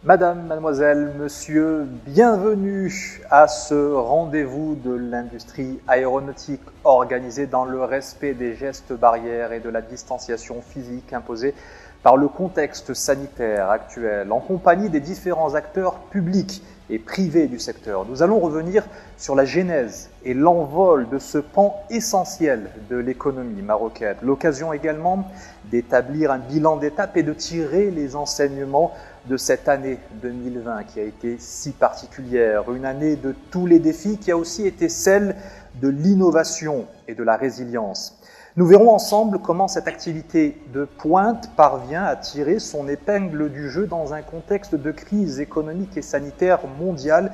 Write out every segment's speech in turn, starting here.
Madame, mademoiselle, monsieur, bienvenue à ce rendez-vous de l'industrie aéronautique organisé dans le respect des gestes barrières et de la distanciation physique imposée par le contexte sanitaire actuel, en compagnie des différents acteurs publics et privés du secteur. Nous allons revenir sur la genèse et l'envol de ce pan essentiel de l'économie marocaine. L'occasion également d'établir un bilan d'étape et de tirer les enseignements de cette année 2020 qui a été si particulière, une année de tous les défis qui a aussi été celle de l'innovation et de la résilience. Nous verrons ensemble comment cette activité de pointe parvient à tirer son épingle du jeu dans un contexte de crise économique et sanitaire mondiale,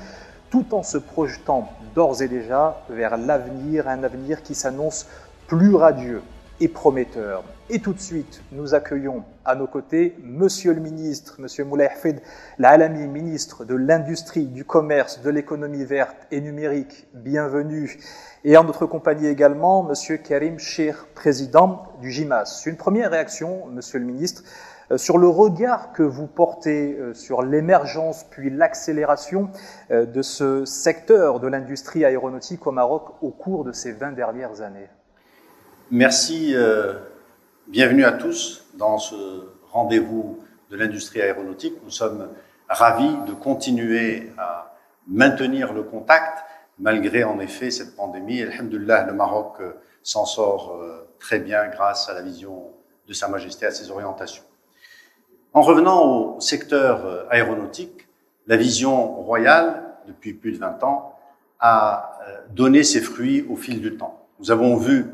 tout en se projetant d'ores et déjà vers l'avenir, un avenir qui s'annonce plus radieux et prometteur. Et tout de suite, nous accueillons à nos côtés Monsieur le ministre, Monsieur Moulay Hafid Al-Alami, ministre de l'Industrie, du Commerce, de l'Économie verte et numérique. Bienvenue. Et en notre compagnie également, Monsieur Karim Chir, président du GIMAS. Une première réaction, Monsieur le ministre, sur le regard que vous portez sur l'émergence puis l'accélération de ce secteur de l'industrie aéronautique au Maroc au cours de ces 20 dernières années. Merci, bienvenue à tous dans ce rendez-vous de l'industrie aéronautique. Nous sommes ravis de continuer à maintenir le contact malgré en effet cette pandémie. Alhamdoulilah, le Maroc s'en sort très bien grâce à la vision de Sa Majesté, à ses orientations. En revenant au secteur aéronautique, la vision royale, depuis plus de 20 ans, a donné ses fruits au fil du temps. Nous avons vu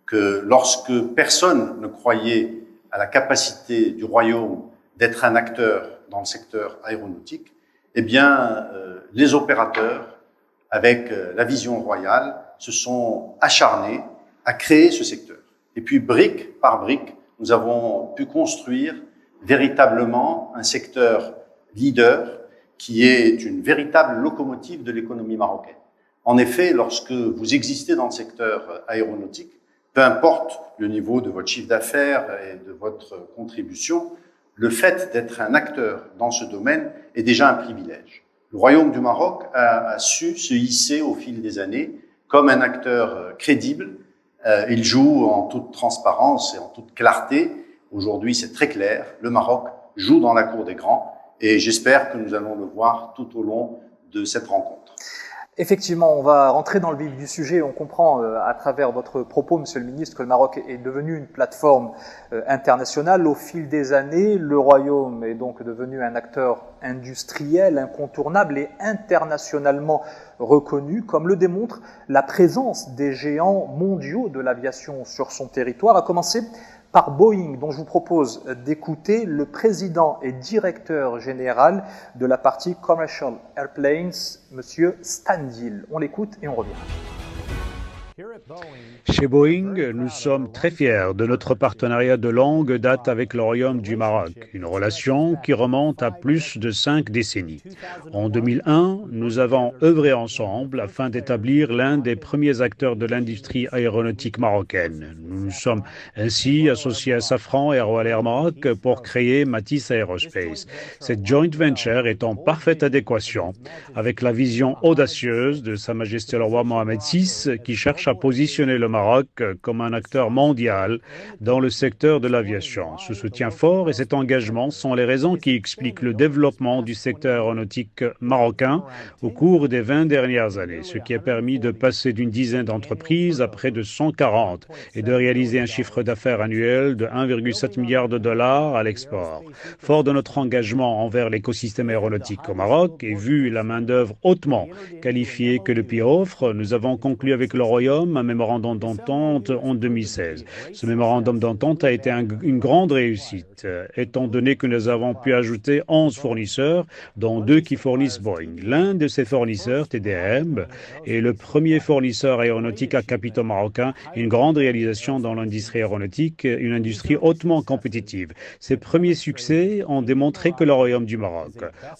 que lorsque personne ne croyait à la capacité du royaume d'être un acteur dans le secteur aéronautique, eh bien, les opérateurs, avec la vision royale, se sont acharnés à créer ce secteur. Et puis, brique par brique, nous avons pu construire véritablement un secteur leader qui est une véritable locomotive de l'économie marocaine. En effet, lorsque vous existez dans le secteur aéronautique, peu importe le niveau de votre chiffre d'affaires et de votre contribution, le fait d'être un acteur dans ce domaine est déjà un privilège. Le Royaume du Maroc a su se hisser au fil des années comme un acteur crédible. Il joue en toute transparence et en toute clarté. Aujourd'hui, c'est très clair. Le Maroc joue dans la cour des grands et j'espère que nous allons le voir tout au long de cette rencontre. Effectivement, on va rentrer dans le vif du sujet. On comprend à travers votre propos, Monsieur le ministre, que le Maroc est devenu une plateforme internationale. Au fil des années, le Royaume est donc devenu un acteur industriel incontournable et internationalement reconnu, comme le démontre la présence des géants mondiaux de l'aviation sur son territoire, à commencer par Boeing, dont je vous propose d'écouter le président et directeur général de la partie Commercial Airplanes, Monsieur Stan Deal. On l'écoute et on revient. Chez Boeing, nous sommes très fiers de notre partenariat de longue date avec le Royaume du Maroc, une relation qui remonte à plus de 5 décennies. En 2001, nous avons œuvré ensemble afin d'établir l'un des premiers acteurs de l'industrie aéronautique marocaine. Nous nous sommes ainsi associés à Safran et à Royal Air Maroc pour créer Matisse Aerospace. Cette joint venture est en parfaite adéquation avec la vision audacieuse de Sa Majesté le Roi Mohamed VI qui cherche à positionner le Maroc comme un acteur mondial dans le secteur de l'aviation. Ce soutien fort et cet engagement sont les raisons qui expliquent le développement du secteur aéronautique marocain au cours des 20 dernières années, ce qui a permis de passer d'une dizaine d'entreprises à près de 140 et de réaliser un chiffre d'affaires annuel de 1,7 milliard de dollars à l'export. Fort de notre engagement envers l'écosystème aéronautique au Maroc et vu la main-d'œuvre hautement qualifiée que le pays offre, nous avons conclu avec le Royaume un mémorandum d'entente en 2016. Ce mémorandum d'entente a été une grande réussite, étant donné que nous avons pu ajouter 11 fournisseurs, dont 2 qui fournissent Boeing. L'un de ces fournisseurs, TDM, est le premier fournisseur aéronautique à capitaux marocain, une grande réalisation dans l'industrie aéronautique, une industrie hautement compétitive. Ces premiers succès ont démontré que le Royaume du Maroc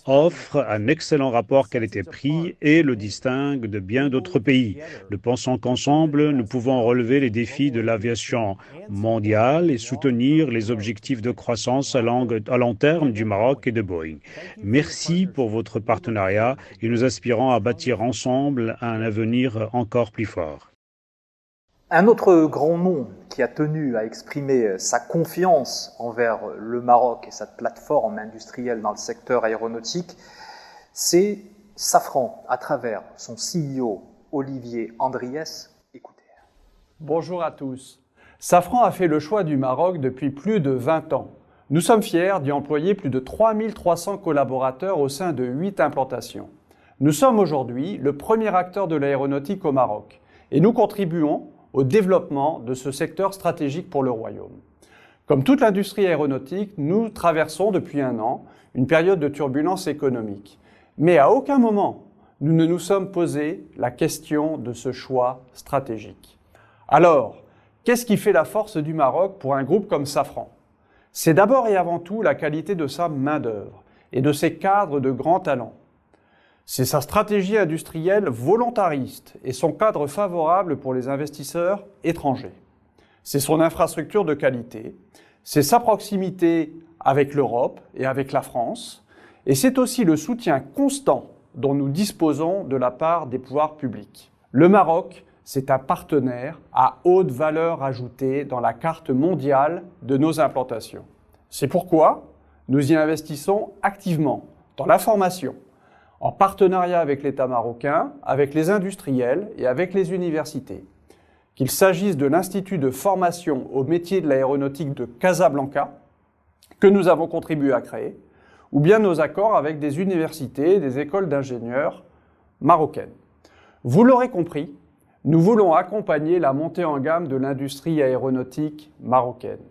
offre un excellent rapport qualité-prix et le distingue de bien d'autres pays. Nous pensons qu'en Ensemble, nous pouvons relever les défis de l'aviation mondiale et soutenir les objectifs de croissance à long terme du Maroc et de Boeing. Merci pour votre partenariat et nous aspirons à bâtir ensemble un avenir encore plus fort. Un autre grand nom qui a tenu à exprimer sa confiance envers le Maroc et sa plateforme industrielle dans le secteur aéronautique, c'est Safran, à travers son CEO Olivier Andriès. Écoutez. Bonjour à tous. Safran a fait le choix du Maroc depuis plus de 20 ans. Nous sommes fiers d'y employer plus de 3300 collaborateurs au sein de 8 implantations. Nous sommes aujourd'hui le premier acteur de l'aéronautique au Maroc et nous contribuons au développement de ce secteur stratégique pour le Royaume. Comme toute l'industrie aéronautique, nous traversons depuis un an une période de turbulence économique. Mais à aucun moment, nous ne nous sommes posé la question de ce choix stratégique. Alors, qu'est-ce qui fait la force du Maroc pour un groupe comme Safran ? C'est d'abord et avant tout la qualité de sa main-d'œuvre et de ses cadres de grand talent. C'est sa stratégie industrielle volontariste et son cadre favorable pour les investisseurs étrangers. C'est son infrastructure de qualité, c'est sa proximité avec l'Europe et avec la France, et c'est aussi le soutien constant dont nous disposons de la part des pouvoirs publics. Le Maroc, c'est un partenaire à haute valeur ajoutée dans la carte mondiale de nos implantations. C'est pourquoi nous y investissons activement dans la formation, en partenariat avec l'État marocain, avec les industriels et avec les universités. Qu'il s'agisse de l'Institut de formation au métier de l'aéronautique de Casablanca, que nous avons contribué à créer, ou bien nos accords avec des universités et des écoles d'ingénieurs marocaines. Vous l'aurez compris, nous voulons accompagner la montée en gamme de l'industrie aéronautique marocaine.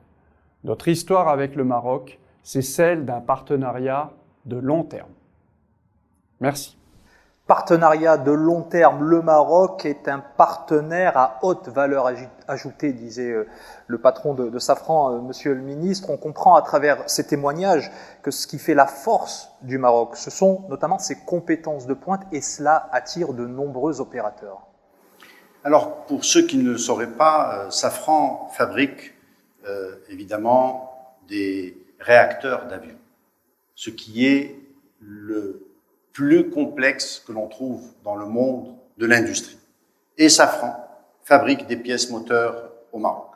Notre histoire avec le Maroc, c'est celle d'un partenariat de long terme. Merci. Partenariat de long terme, le Maroc est un partenaire à haute valeur ajoutée, disait le patron de Safran, monsieur le ministre. On comprend à travers ces témoignages que ce qui fait la force du Maroc, ce sont notamment ses compétences de pointe et cela attire de nombreux opérateurs. Alors, pour ceux qui ne le sauraient pas, Safran fabrique évidemment des réacteurs d'avion, ce qui est le plus complexe que l'on trouve dans le monde de l'industrie. Et Safran fabrique des pièces moteurs au Maroc.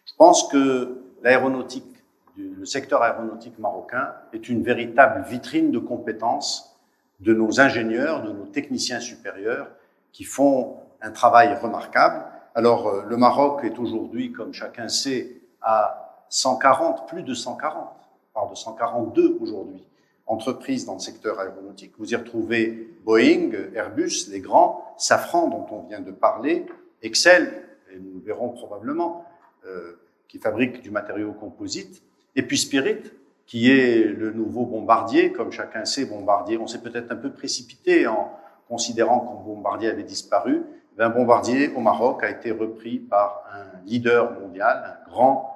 Je pense que l'aéronautique, le secteur aéronautique marocain est une véritable vitrine de compétences de nos ingénieurs, de nos techniciens supérieurs qui font un travail remarquable. Alors, le Maroc est aujourd'hui, comme chacun sait, à 140, plus de 140, on parle de 142 aujourd'hui, entreprises dans le secteur aéronautique. Vous y retrouvez Boeing, Airbus, les grands, Safran dont on vient de parler, Excel, et nous le verrons probablement, qui fabrique du matériau composite, et puis Spirit, qui est le nouveau Bombardier. Comme chacun sait, Bombardier, on s'est peut-être un peu précipité en considérant que Bombardier avait disparu. Ben, Bombardier au Maroc a été repris par un leader mondial, un grand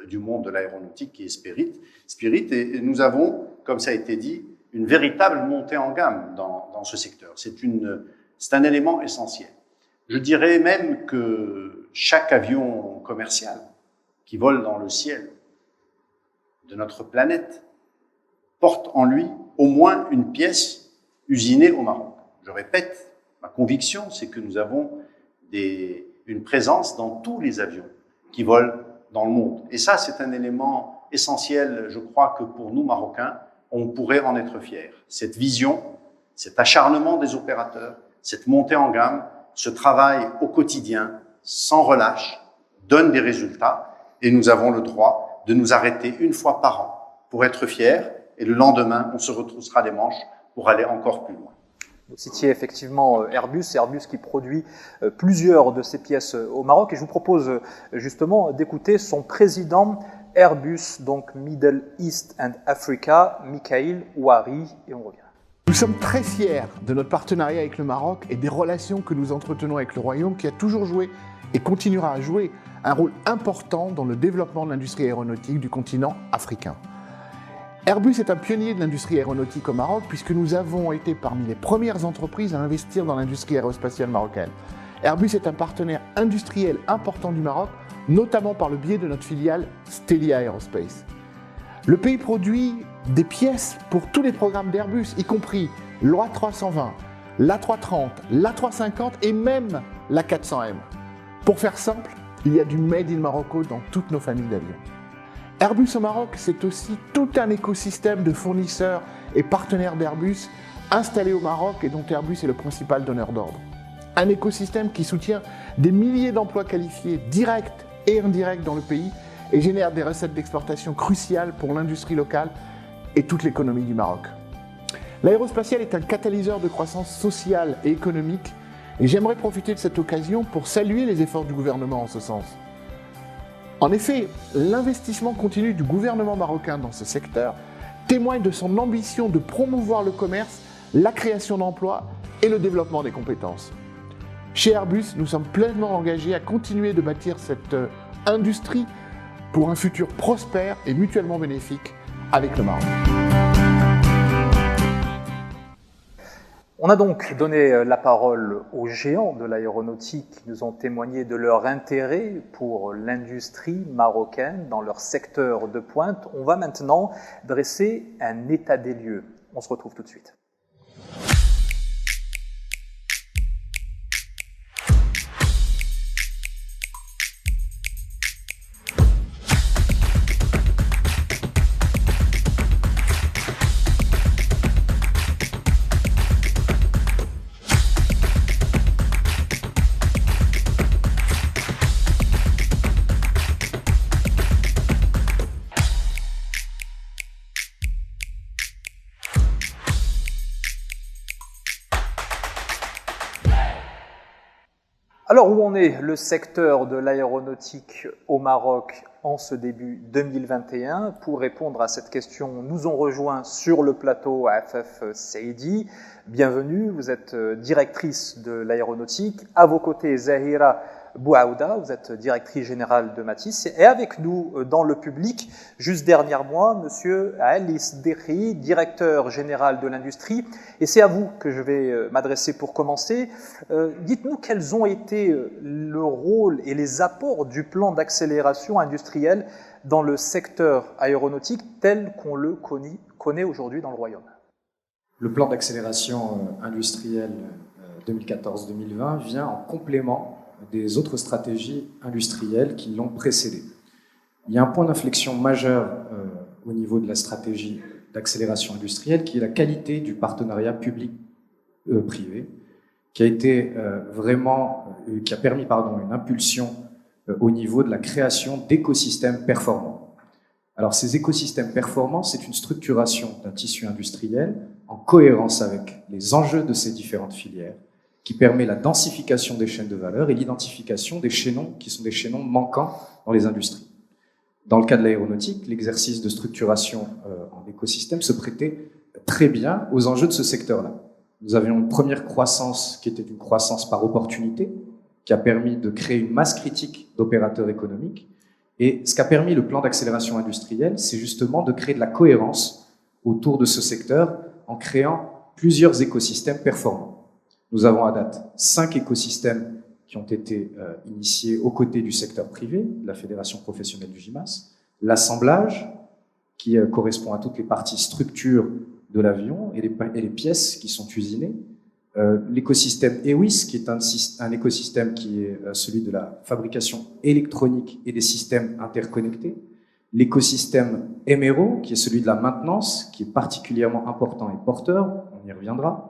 du monde de l'aéronautique qui est Spirit. Et nous avons, comme ça a été dit, une véritable montée en gamme dans ce secteur. C'est un élément essentiel. Je dirais même que chaque avion commercial qui vole dans le ciel de notre planète porte en lui au moins une pièce usinée au Maroc. Je répète, ma conviction, c'est que nous avons une présence dans tous les avions qui volent dans le monde. Et ça, c'est un élément essentiel, je crois que pour nous, Marocains, on pourrait en être fiers. Cette vision, cet acharnement des opérateurs, cette montée en gamme, ce travail au quotidien, sans relâche, donne des résultats et nous avons le droit de nous arrêter une fois par an pour être fiers et le lendemain, on se retroussera les manches pour aller encore plus loin. Vous citiez effectivement Airbus qui produit plusieurs de ses pièces au Maroc et je vous propose justement d'écouter son président Airbus, donc Middle East and Africa, Mikhail Ouari, et on revient. Nous sommes très fiers de notre partenariat avec le Maroc et des relations que nous entretenons avec le Royaume qui a toujours joué et continuera à jouer un rôle important dans le développement de l'industrie aéronautique du continent africain. Airbus est un pionnier de l'industrie aéronautique au Maroc puisque nous avons été parmi les premières entreprises à investir dans l'industrie aérospatiale marocaine. Airbus est un partenaire industriel important du Maroc, notamment par le biais de notre filiale Stelia Aerospace. Le pays produit des pièces pour tous les programmes d'Airbus, y compris l'A320, l'A330, l'A350 et même l'A400M. Pour faire simple, il y a du Made in Morocco dans toutes nos familles d'avions. Airbus au Maroc, c'est aussi tout un écosystème de fournisseurs et partenaires d'Airbus installés au Maroc et dont Airbus est le principal donneur d'ordre. Un écosystème qui soutient des milliers d'emplois qualifiés directs et indirects dans le pays et génère des recettes d'exportation cruciales pour l'industrie locale et toute l'économie du Maroc. L'aérospatiale est un catalyseur de croissance sociale et économique et j'aimerais profiter de cette occasion pour saluer les efforts du gouvernement en ce sens. En effet, l'investissement continu du gouvernement marocain dans ce secteur témoigne de son ambition de promouvoir le commerce, la création d'emplois et le développement des compétences. Chez Airbus, nous sommes pleinement engagés à continuer de bâtir cette industrie pour un futur prospère et mutuellement bénéfique avec le Maroc. On a donc donné la parole aux géants de l'aéronautique qui nous ont témoigné de leur intérêt pour l'industrie marocaine dans leur secteur de pointe. On va maintenant dresser un état des lieux. On se retrouve tout de suite. Alors, où en est le secteur de l'aéronautique au Maroc en ce début 2021? Pour répondre à cette question, nous ont rejoint sur le plateau Afaf Saidi. Bienvenue, vous êtes directrice de l'aéronautique. À vos côtés, Zahira Bouaouda, vous êtes directrice générale de Matisse. Et avec nous, dans le public, juste derrière moi, monsieur Alice Dekhi, directeur général de l'industrie. Et c'est à vous que je vais m'adresser pour commencer. Dites-nous quels ont été le rôle et les apports du plan d'accélération industrielle dans le secteur aéronautique tel qu'on le connaît aujourd'hui dans le Royaume. Le plan d'accélération industrielle 2014-2020 vient en complément des autres stratégies industrielles qui l'ont précédé. Il y a un point d'inflexion majeur au niveau de la stratégie d'accélération industrielle qui est la qualité du partenariat public-privé, qui a été qui a permis une impulsion au niveau de la création d'écosystèmes performants. Alors ces écosystèmes performants, c'est une structuration d'un tissu industriel en cohérence avec les enjeux de ces différentes filières, qui permet la densification des chaînes de valeur et l'identification des chaînons qui sont des chaînons manquants dans les industries. Dans le cas de l'aéronautique, l'exercice de structuration en écosystème se prêtait très bien aux enjeux de ce secteur-là. Nous avions une première croissance qui était une croissance par opportunité, qui a permis de créer une masse critique d'opérateurs économiques. Et ce qu'a permis le plan d'accélération industrielle, c'est justement de créer de la cohérence autour de ce secteur en créant plusieurs écosystèmes performants. Nous avons à date 5 écosystèmes qui ont été initiés aux côtés du secteur privé, de la Fédération professionnelle du GIMAS, l'assemblage, qui correspond à toutes les parties structures de l'avion et les pièces qui sont usinées, l'écosystème EWIS, qui est un écosystème qui est celui de la fabrication électronique et des systèmes interconnectés, l'écosystème MRO, qui est celui de la maintenance, qui est particulièrement important et porteur, on y reviendra,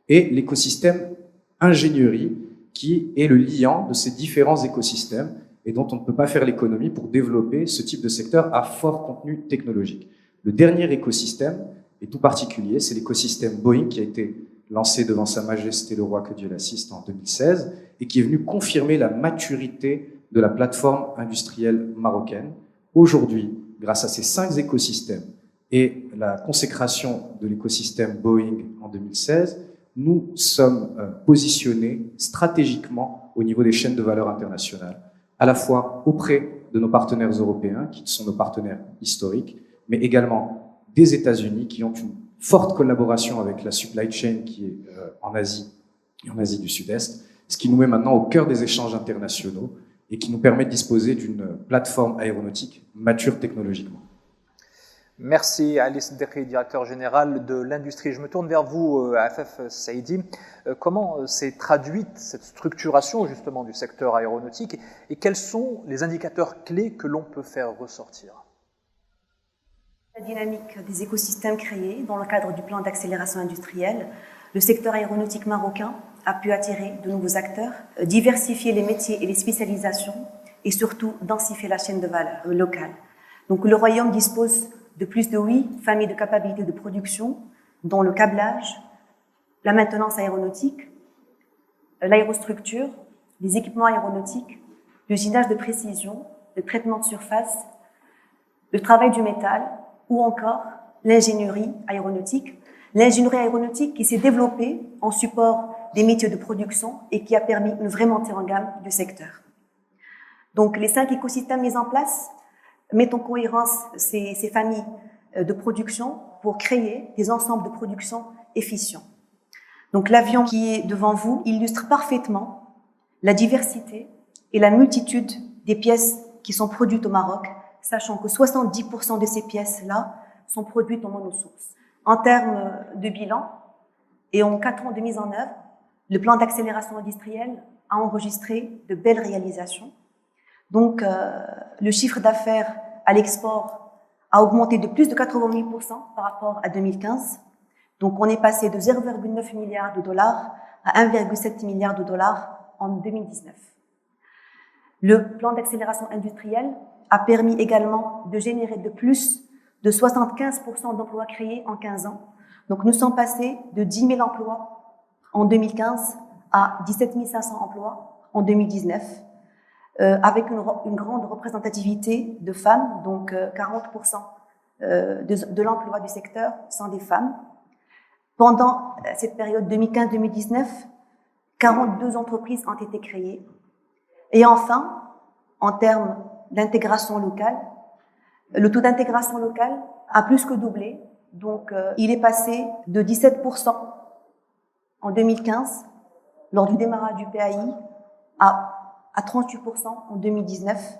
et l'écosystème ingénierie, qui est le liant de ces différents écosystèmes et dont on ne peut pas faire l'économie pour développer ce type de secteur à fort contenu technologique. Le dernier écosystème est tout particulier, c'est l'écosystème Boeing qui a été lancé devant Sa Majesté le Roi, que Dieu l'assiste, en 2016 et qui est venu confirmer la maturité de la plateforme industrielle marocaine. Aujourd'hui, grâce à ces 5 écosystèmes et la consécration de l'écosystème Boeing en 2016, nous sommes positionnés stratégiquement au niveau des chaînes de valeur internationales, à la fois auprès de nos partenaires européens, qui sont nos partenaires historiques, mais également des États-Unis, qui ont une forte collaboration avec la supply chain qui est en Asie et en Asie du Sud-Est, ce qui nous met maintenant au cœur des échanges internationaux et qui nous permet de disposer d'une plateforme aéronautique mature technologiquement. Merci Alice Dekri, directeur général de l'industrie. Je me tourne vers vous, Afef Saidi. Comment s'est traduite cette structuration justement du secteur aéronautique et quels sont les indicateurs clés que l'on peut faire ressortir? La dynamique des écosystèmes créés dans le cadre du plan d'accélération industrielle, le secteur aéronautique marocain a pu attirer de nouveaux acteurs, diversifier les métiers et les spécialisations et surtout densifier la chaîne de valeur locale. Donc le Royaume dispose de plus de 8 familles de capacités de production, dont le câblage, la maintenance aéronautique, l'aérostructure, les équipements aéronautiques, l'usinage de précision, le traitement de surface, le travail du métal ou encore l'ingénierie aéronautique. L'ingénierie aéronautique qui s'est développée en support des métiers de production et qui a permis une vraie montée en gamme du secteur. Donc les 5 écosystèmes mis en place mettent en cohérence ces familles de production pour créer des ensembles de production efficients. Donc l'avion qui est devant vous illustre parfaitement la diversité et la multitude des pièces qui sont produites au Maroc, sachant que 70% de ces pièces-là sont produites en monosource. En termes de bilan et en 4 ans de mise en œuvre, le plan d'accélération industrielle a enregistré de belles réalisations. Donc, le chiffre d'affaires à l'export a augmenté de plus de 88% par rapport à 2015. Donc, on est passé de 0,9 milliards de dollars à 1,7 milliard de dollars en 2019. Le plan d'accélération industrielle a permis également de générer de plus de 75% d'emplois créés en 15 ans. Donc, nous sommes passés de 10 000 emplois en 2015 à 17 500 emplois en 2019. Avec une grande représentativité de femmes, donc 40% de l'emploi du secteur sont des femmes. Pendant cette période 2015-2019, 42 entreprises ont été créées. Et enfin, en termes d'intégration locale, le taux d'intégration locale a plus que doublé. Donc, il est passé de 17% en 2015, lors du démarrage du PAI, à 38% en 2019,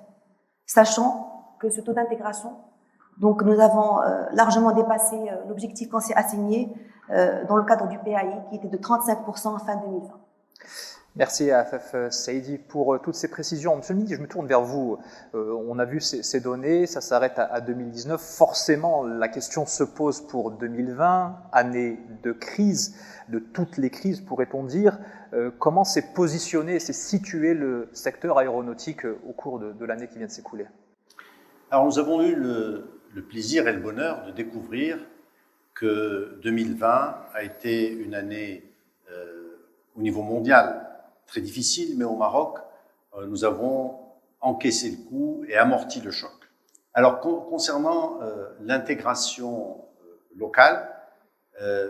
sachant que ce taux d'intégration, donc nous avons largement dépassé l'objectif qu'on s'est assigné dans le cadre du PAI, qui était de 35% en fin 2020. Merci à Afef Saidi pour toutes ces précisions. Monsieur le ministre, je me tourne vers vous. On a vu ces données, ça s'arrête à 2019. Forcément, la question se pose pour 2020, année de crise, de toutes les crises, pourrait-on dire. Comment s'est positionné, s'est situé le secteur aéronautique au cours de l'année qui vient de s'écouler? Alors, nous avons eu le plaisir et le bonheur de découvrir que 2020 a été une année au niveau mondial très difficile, mais au Maroc, nous avons encaissé le coup et amorti le choc. Alors, concernant l'intégration locale,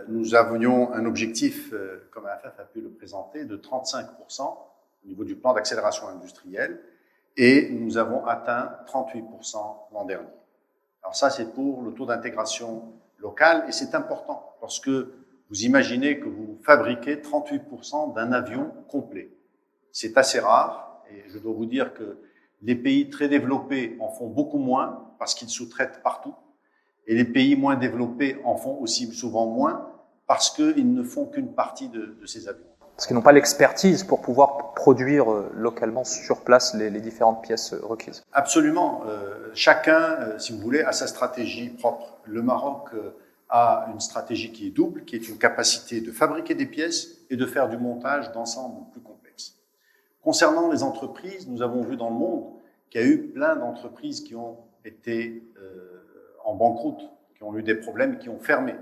nous avions un objectif, comme Afef a pu le présenter, de 35% au niveau du plan d'accélération industrielle, et nous avons atteint 38% l'an dernier. Alors ça, c'est pour le taux d'intégration locale, et c'est important, parce que vous imaginez que vous fabriquez 38% d'un avion complet. C'est assez rare, et je dois vous dire que les pays très développés en font beaucoup moins, parce qu'ils sous-traitent partout, et les pays moins développés en font aussi souvent moins, parce qu'ils ne font qu'une partie de ces avions. Parce qu'ils n'ont pas l'expertise pour pouvoir produire localement sur place les différentes pièces requises. Absolument. Chacun, si vous voulez, a sa stratégie propre. Le Maroc a une stratégie qui est double, qui est une capacité de fabriquer des pièces et de faire du montage d'ensemble plus complexe. Concernant les entreprises, nous avons vu dans le monde qu'il y a eu plein d'entreprises qui ont été en banqueroute, qui ont eu des problèmes, qui ont fermé.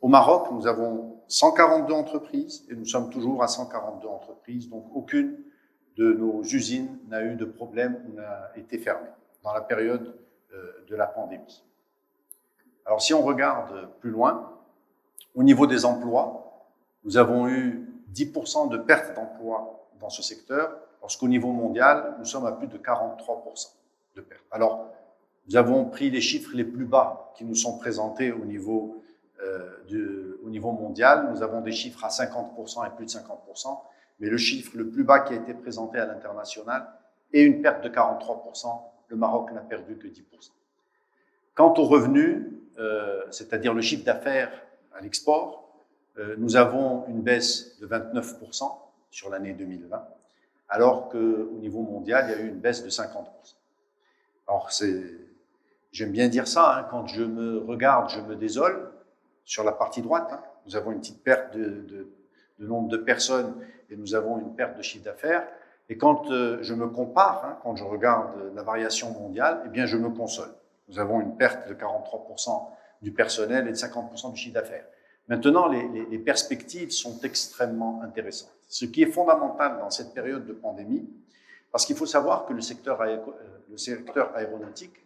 Au Maroc, nous avons 142 entreprises et nous sommes toujours à 142 entreprises, donc aucune de nos usines n'a eu de problème ou n'a été fermée dans la période de la pandémie. Alors si on regarde plus loin, au niveau des emplois, nous avons eu 10% de perte d'emplois dans ce secteur, parce qu'au niveau mondial, nous sommes à plus de 43% de perte. Alors, nous avons pris les chiffres les plus bas qui nous sont présentés au niveau mondial. Nous avons des chiffres à 50% et plus de 50%, mais le chiffre le plus bas qui a été présenté à l'international est une perte de 43%. Le Maroc n'a perdu que 10%. Quant aux revenus, c'est-à-dire le chiffre d'affaires à l'export, nous avons une baisse de 29% sur l'année 2020, alors qu'au niveau mondial, il y a eu une baisse de 50%. Alors, j'aime bien dire ça, hein, quand je me regarde, je me désole. Sur la partie droite, hein, nous avons une petite perte de nombre de personnes et nous avons une perte de chiffre d'affaires. Et quand je me compare, hein, quand je regarde la variation mondiale, eh bien, je me console. Nous avons une perte de 43% du personnel et de 50% du chiffre d'affaires. Maintenant, les perspectives sont extrêmement intéressantes. Ce qui est fondamental dans cette période de pandémie, parce qu'il faut savoir que le secteur aéronautique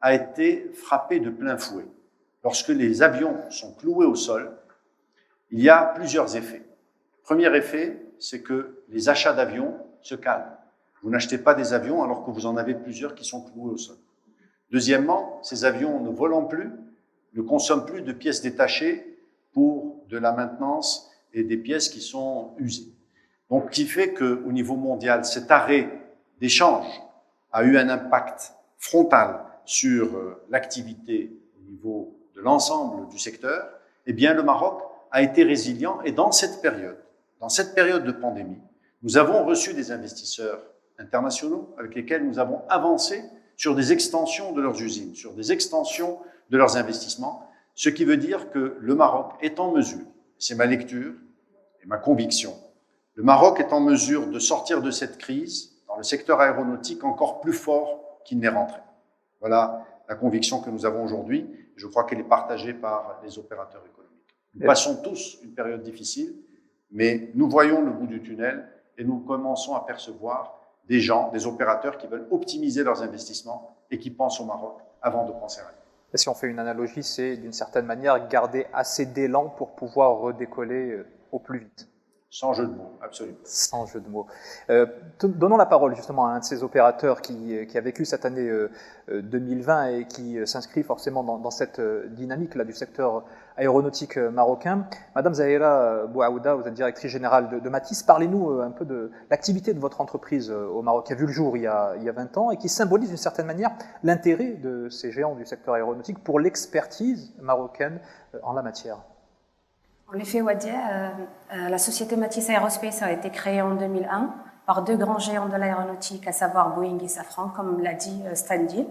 a été frappé de plein fouet. Lorsque les avions sont cloués au sol, il y a plusieurs effets. Le premier effet, c'est que les achats d'avions se calment. Vous n'achetez pas des avions alors que vous en avez plusieurs qui sont cloués au sol. Deuxièmement, ces avions ne volant plus, ne consomment plus de pièces détachées pour de la maintenance et des pièces qui sont usées. Donc, qui fait qu'au niveau mondial, cet arrêt d'échange a eu un impact frontal sur l'activité au niveau de l'ensemble du secteur. Eh bien, le Maroc a été résilient et dans cette période de pandémie, nous avons reçu des investisseurs internationaux avec lesquels nous avons avancé sur des extensions de leurs usines, sur des extensions de leurs investissements, ce qui veut dire que le Maroc est en mesure, c'est ma lecture et ma conviction, le Maroc est en mesure de sortir de cette crise dans le secteur aéronautique encore plus fort qu'il n'est rentré. Voilà la conviction que nous avons aujourd'hui. Je crois qu'elle est partagée par les opérateurs économiques. Nous passons tous une période difficile, mais nous voyons le bout du tunnel et nous commençons à percevoir des gens, des opérateurs qui veulent optimiser leurs investissements et qui pensent au Maroc avant de penser à rien. Et si on fait une analogie, c'est d'une certaine manière garder assez d'élan pour pouvoir redécoller au plus vite. Sans jeu de mots, absolument. Sans jeu de mots. Donnons la parole justement à un de ces opérateurs qui a vécu cette année 2020 et qui s'inscrit forcément dans cette dynamique là du secteur aéronautique marocain. Madame Zahira Bouaouda, vous êtes directrice générale de Matisse. Parlez-nous un peu de l'activité de votre entreprise au Maroc, qui a vu le jour il y a 20 ans et qui symbolise d'une certaine manière l'intérêt de ces géants du secteur aéronautique pour l'expertise marocaine en la matière. En effet, Wadia, la société Matisse Aerospace a été créée en 2001 par deux grands géants de l'aéronautique, à savoir Boeing et Safran, comme l'a dit Stanley.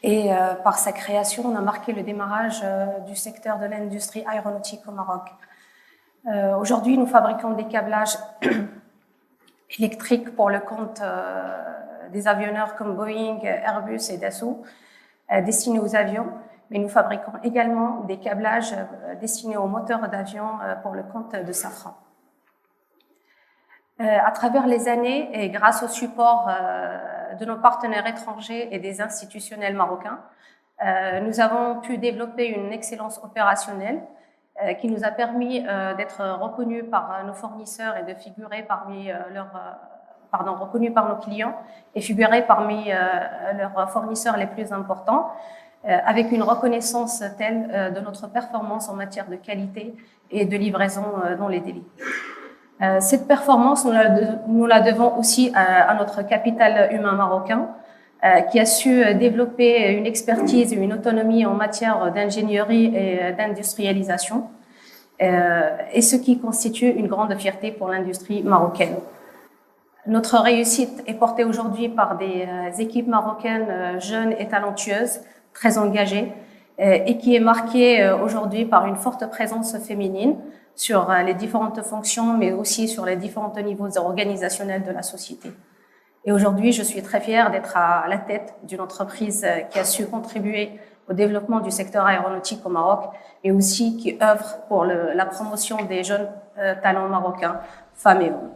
Et par sa création, on a marqué le démarrage du secteur de l'industrie aéronautique au Maroc. Aujourd'hui, nous fabriquons des câblages électriques pour le compte des avionneurs comme Boeing, Airbus et Dassault, destinés aux avions. Mais nous fabriquons également des câblages destinés aux moteurs d'avion pour le compte de Safran. À travers les années et grâce au support de nos partenaires étrangers et des institutionnels marocains, nous avons pu développer une excellence opérationnelle qui nous a permis d'être reconnus par nos fournisseurs et de figurer parmi reconnus par nos clients et figurer parmi leurs fournisseurs les plus importants, avec une reconnaissance telle de notre performance en matière de qualité et de livraison dans les délais. Cette performance, nous la devons aussi à notre capital humain marocain, qui a su développer une expertise et une autonomie en matière d'ingénierie et d'industrialisation, et ce qui constitue une grande fierté pour l'industrie marocaine. Notre réussite est portée aujourd'hui par des équipes marocaines jeunes et talentueuses, très engagée et qui est marquée aujourd'hui par une forte présence féminine sur les différentes fonctions, mais aussi sur les différents niveaux organisationnels de la société. Et aujourd'hui, je suis très fière d'être à la tête d'une entreprise qui a su contribuer au développement du secteur aéronautique au Maroc et aussi qui œuvre pour la promotion des jeunes talents marocains, femmes et hommes.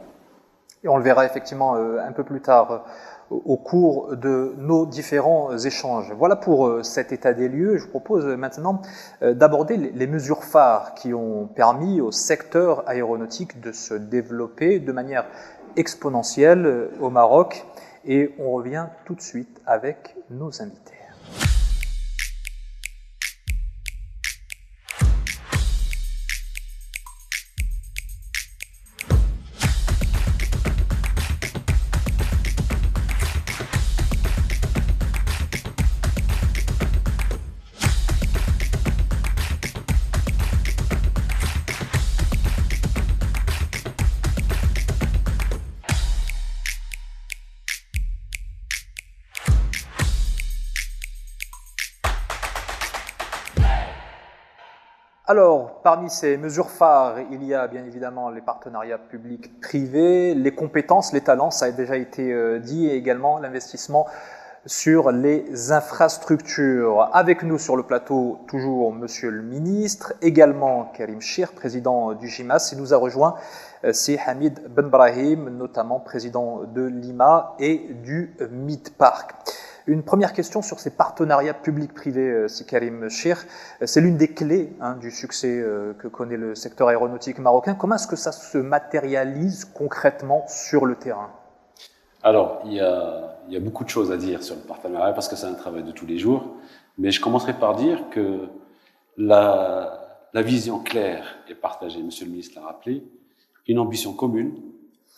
Et on le verra effectivement un peu plus tard au cours de nos différents échanges. Voilà pour cet état des lieux. Je vous propose maintenant d'aborder les mesures phares qui ont permis au secteur aéronautique de se développer de manière exponentielle au Maroc. Et on revient tout de suite avec nos invités. Alors, parmi ces mesures phares, il y a bien évidemment les partenariats publics-privés, les compétences, les talents, ça a déjà été dit, et également l'investissement sur les infrastructures. Avec nous sur le plateau, toujours Monsieur le Ministre, également Karim Chir, président du GIMAS, et nous a rejoint c'est Hamid Ben Brahim, notamment président de l'IMA et du MidPark. Une première question sur ces partenariats publics-privés, c'est Karim Chir. C'est l'une des clés du succès que connaît le secteur aéronautique marocain. Comment est-ce que ça se matérialise concrètement sur le terrain? Alors, il y a beaucoup de choses à dire sur le partenariat parce que c'est un travail de tous les jours. Mais je commencerai par dire que la vision claire est partagée, Monsieur le ministre l'a rappelé, une ambition commune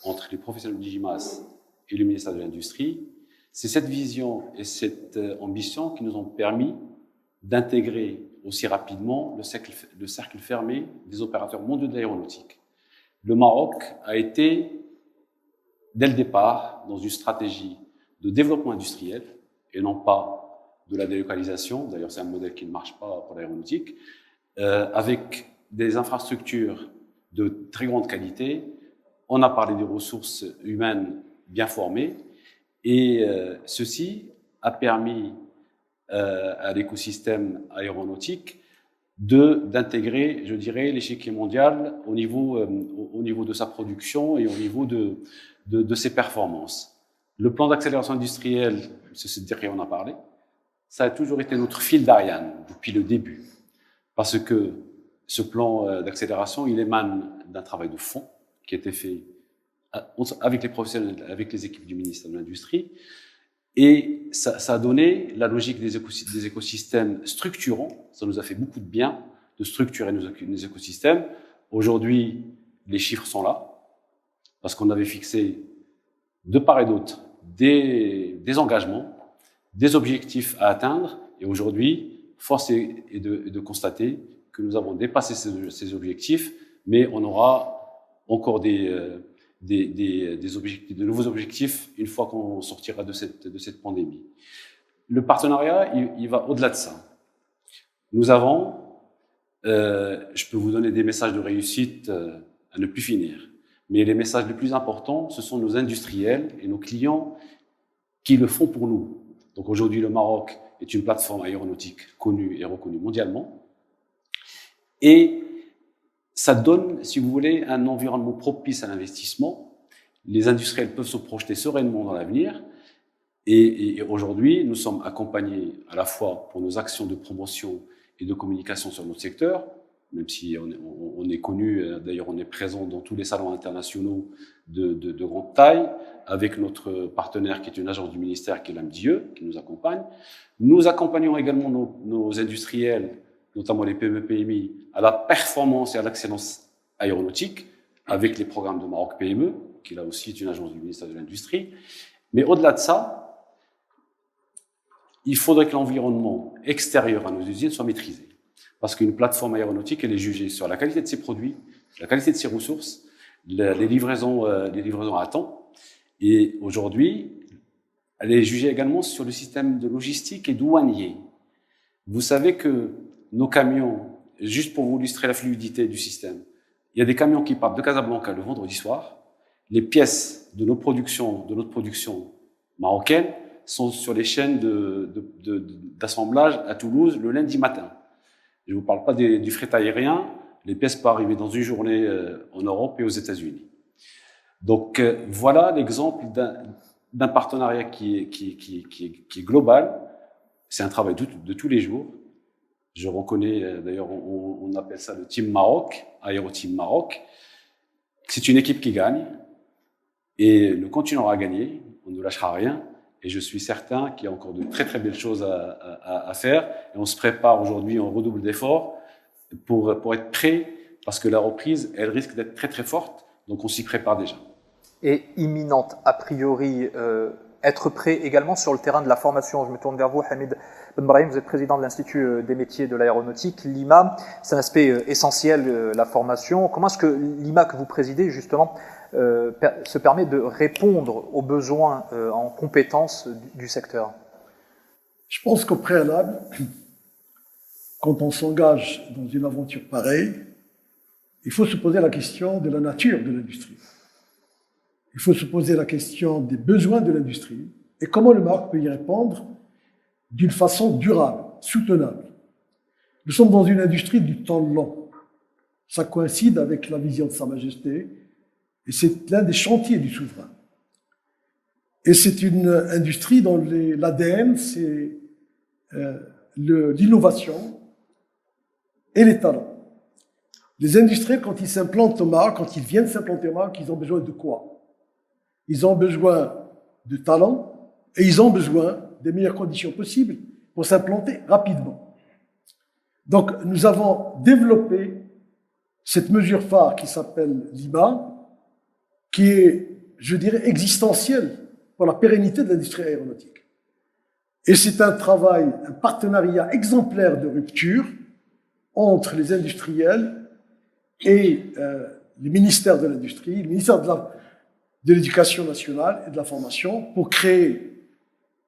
entre les professionnels du GIMAS et le ministère de l'Industrie. C'est cette vision et cette ambition qui nous ont permis d'intégrer aussi rapidement le cercle fermé des opérateurs mondiaux de l'aéronautique. Le Maroc a été, dès le départ, dans une stratégie de développement industriel et non pas de la délocalisation. D'ailleurs, c'est un modèle qui ne marche pas pour l'aéronautique, avec des infrastructures de très grande qualité. On a parlé des ressources humaines bien formées. Et ceci a permis à l'écosystème aéronautique d'intégrer, je dirais, l'échiquier mondial au niveau de sa production et au niveau de ses performances. Le plan d'accélération industrielle, M. Siddiqui en a parlé, ça a toujours été notre fil d'Ariane depuis le début. Parce que ce plan d'accélération, il émane d'un travail de fond qui a été fait avec les professionnels, avec les équipes du ministère de l'Industrie, et ça a donné la logique des écosystèmes structurants. Ça nous a fait beaucoup de bien de structurer nos écosystèmes. Aujourd'hui, les chiffres sont là, parce qu'on avait fixé de part et d'autre des engagements, des objectifs à atteindre, et aujourd'hui, force est de constater que nous avons dépassé ces objectifs, mais on aura encore de nouveaux objectifs une fois qu'on sortira de cette pandémie. Le partenariat, il va au-delà de ça. Nous avons, je peux vous donner des messages de réussite à ne plus finir, mais les messages les plus importants, ce sont nos industriels et nos clients qui le font pour nous. Donc aujourd'hui, le Maroc est une plateforme aéronautique connue et reconnue mondialement, et ça donne, si vous voulez, un environnement propice à l'investissement. Les industriels peuvent se projeter sereinement dans l'avenir. Et aujourd'hui, nous sommes accompagnés à la fois pour nos actions de promotion et de communication sur notre secteur, même si on est connu, d'ailleurs on est présent dans tous les salons internationaux de grande taille, avec notre partenaire qui est une agence du ministère, qui est l'AMDIE, qui nous accompagne. Nous accompagnons également nos industriels, notamment les PME-PMI, à la performance et à l'excellence aéronautique, avec les programmes de Maroc PME, qui là aussi est une agence du ministère de l'Industrie. Mais au-delà de ça, il faudrait que l'environnement extérieur à nos usines soit maîtrisé. Parce qu'une plateforme aéronautique, elle est jugée sur la qualité de ses produits, la qualité de ses ressources, les livraisons à temps. Et aujourd'hui, elle est jugée également sur le système de logistique et douanier. Vous savez que nos camions, juste pour vous illustrer la fluidité du système, il y a des camions qui partent de Casablanca le vendredi soir. Les pièces de notre production marocaine sont sur les chaînes d'assemblage à Toulouse le lundi matin. Je ne vous parle pas du fret aérien. Les pièces peuvent arriver dans une journée en Europe et aux États-Unis. Donc voilà l'exemple d'un partenariat qui est global. C'est un travail de tous les jours. Je reconnais, d'ailleurs, on appelle ça le Team Maroc, Aéro Team Maroc. C'est une équipe qui gagne et nous continuerons à gagner. On ne lâchera rien et je suis certain qu'il y a encore de très très belles choses à faire. Et on se prépare aujourd'hui, on redouble d'efforts pour être prêt parce que la reprise, elle risque d'être très très forte. Donc on s'y prépare déjà. Et imminente, a priori, être prêt également sur le terrain de la formation. Je me tourne vers vous, Hamid Ben Brahim, vous êtes président de l'Institut des métiers de l'aéronautique, l'IMA. C'est un aspect essentiel, la formation. Comment est-ce que l'IMA que vous présidez, justement, se permet de répondre aux besoins en compétences du secteur? Je pense qu'au préalable, quand on s'engage dans une aventure pareille, il faut se poser la question de la nature de l'industrie. Il faut se poser la question des besoins de l'industrie et comment le Maroc peut y répondre d'une façon durable, soutenable. Nous sommes dans une industrie du temps long. Ça coïncide avec la vision de Sa Majesté et c'est l'un des chantiers du souverain. Et c'est une industrie dont l'ADN, c'est l'innovation et les talents. Les industriels, quand ils s'implantent au Maroc, quand ils viennent s'implanter au Maroc, ils ont besoin de quoi? Ils ont besoin de talent et ils ont besoin des meilleures conditions possibles pour s'implanter rapidement. Donc, nous avons développé cette mesure phare qui s'appelle l'IMA, qui est, je dirais, existentielle pour la pérennité de l'industrie aéronautique. Et c'est un travail, un partenariat exemplaire de rupture entre les industriels et les ministères de l'industrie, le ministère de l'Éducation nationale et de la formation, pour créer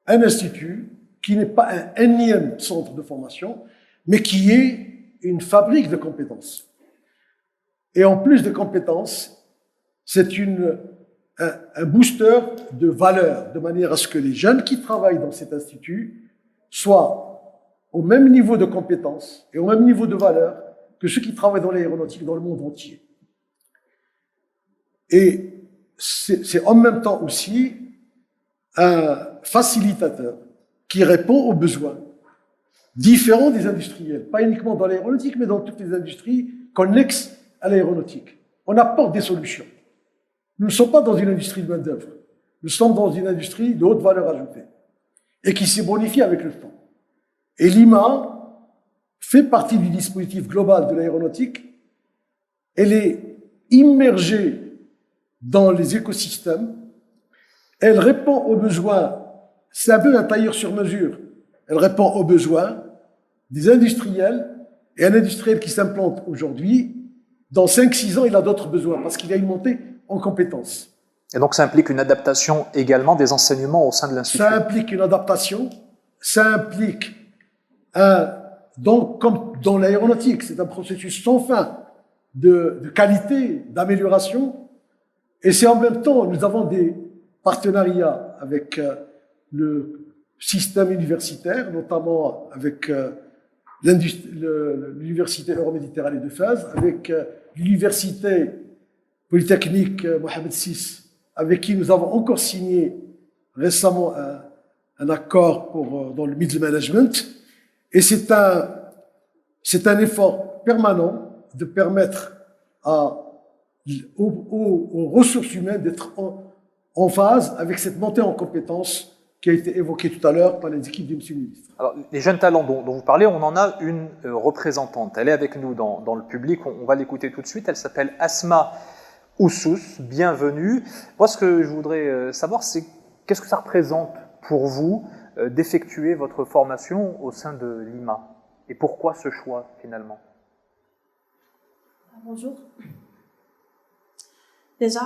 un institut qui n'est pas un énième centre de formation, mais qui est une fabrique de compétences. Et en plus de compétences, c'est un booster de valeur, de manière à ce que les jeunes qui travaillent dans cet institut soient au même niveau de compétences et au même niveau de valeur que ceux qui travaillent dans l'aéronautique dans le monde entier. Et c'est en même temps aussi un facilitateur qui répond aux besoins différents des industriels, pas uniquement dans l'aéronautique, mais dans toutes les industries connexes à l'aéronautique. On apporte des solutions. Nous ne sommes pas dans une industrie de main-d'œuvre. Nous sommes dans une industrie de haute valeur ajoutée et qui s'est bonifiée avec le temps. Et l'IMA fait partie du dispositif global de l'aéronautique. Elle est immergée dans les écosystèmes. Elle répond aux besoins. C'est un peu un tailleur sur mesure. Elle répond aux besoins des industriels et un industriel qui s'implante aujourd'hui, dans 5-6 ans, il a d'autres besoins parce qu'il a une montée en compétences. Et donc ça implique une adaptation également des enseignements au sein de l'Institut. Ça implique une adaptation, ça implique donc comme dans l'aéronautique, c'est un processus sans fin de qualité, d'amélioration, et c'est en même temps, nous avons des partenariats avec le système universitaire, notamment avec l'Université Euroméditerranée de Fès, avec l'Université Polytechnique Mohamed VI, avec qui nous avons encore signé récemment un accord dans le middle management. Et c'est un effort permanent de permettre aux ressources humaines d'être en phase avec cette montée en compétences qui a été évoquée tout à l'heure par les équipes du Monsieur le Ministre. Alors, les jeunes talents dont vous parlez, on en a une représentante. Elle est avec nous dans le public. On va l'écouter tout de suite. Elle s'appelle Asma Oussous. Bienvenue. Moi, ce que je voudrais savoir, c'est qu'est-ce que ça représente pour vous d'effectuer votre formation au sein de l'IMA? Et pourquoi ce choix, finalement? Bonjour. Déjà,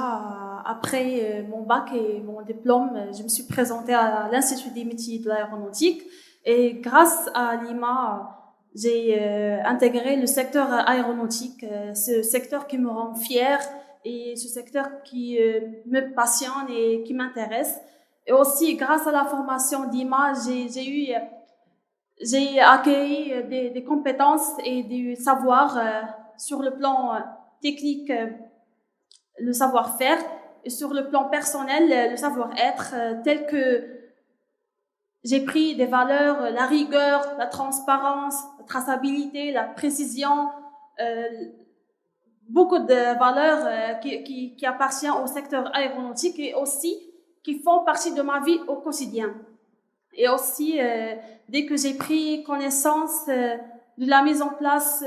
après mon bac et mon diplôme, je me suis présentée à l'Institut des métiers de l'aéronautique et grâce à l'IMA, j'ai intégré le secteur aéronautique, ce secteur qui me rend fière et ce secteur qui me passionne et qui m'intéresse. Et aussi, grâce à la formation d'IMA, j'ai acquis des compétences et du savoir sur le plan technique, le savoir-faire, et sur le plan personnel, le savoir-être, tel que j'ai pris des valeurs, la rigueur, la transparence, la traçabilité, la précision, beaucoup de valeurs qui appartiennent au secteur aéronautique et aussi qui font partie de ma vie au quotidien. Et aussi, dès que j'ai pris connaissance de la mise en place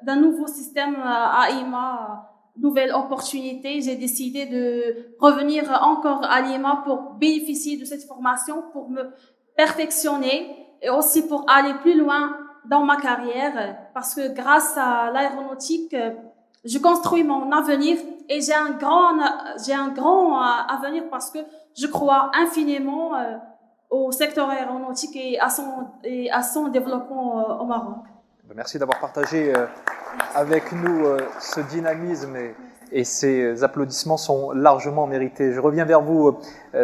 d'un nouveau système à IMA, nouvelle opportunité, j'ai décidé de revenir encore à l'IMA pour bénéficier de cette formation, pour me perfectionner et aussi pour aller plus loin dans ma carrière, parce que grâce à l'aéronautique, je construis mon avenir et j'ai un grand avenir parce que je crois infiniment au secteur aéronautique et à son développement au Maroc. Merci d'avoir partagé avec nous ce dynamisme et ces applaudissements sont largement mérités. Je reviens vers vous,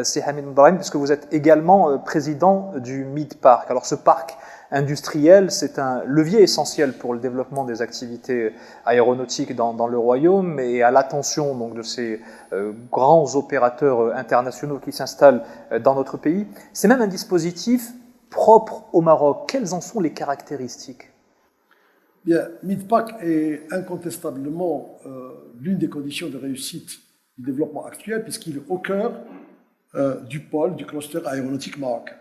Si Hamid Brahim, puisque vous êtes également président du Mid-Park. Alors ce parc industriel, c'est un levier essentiel pour le développement des activités aéronautiques dans le royaume et à l'attention donc de ces grands opérateurs internationaux qui s'installent dans notre pays. C'est même un dispositif propre au Maroc. Quelles en sont les caractéristiques ? Bien, Mid-Park est incontestablement l'une des conditions de réussite du développement actuel, puisqu'il est au cœur du pôle, du cluster aéronautique marocain.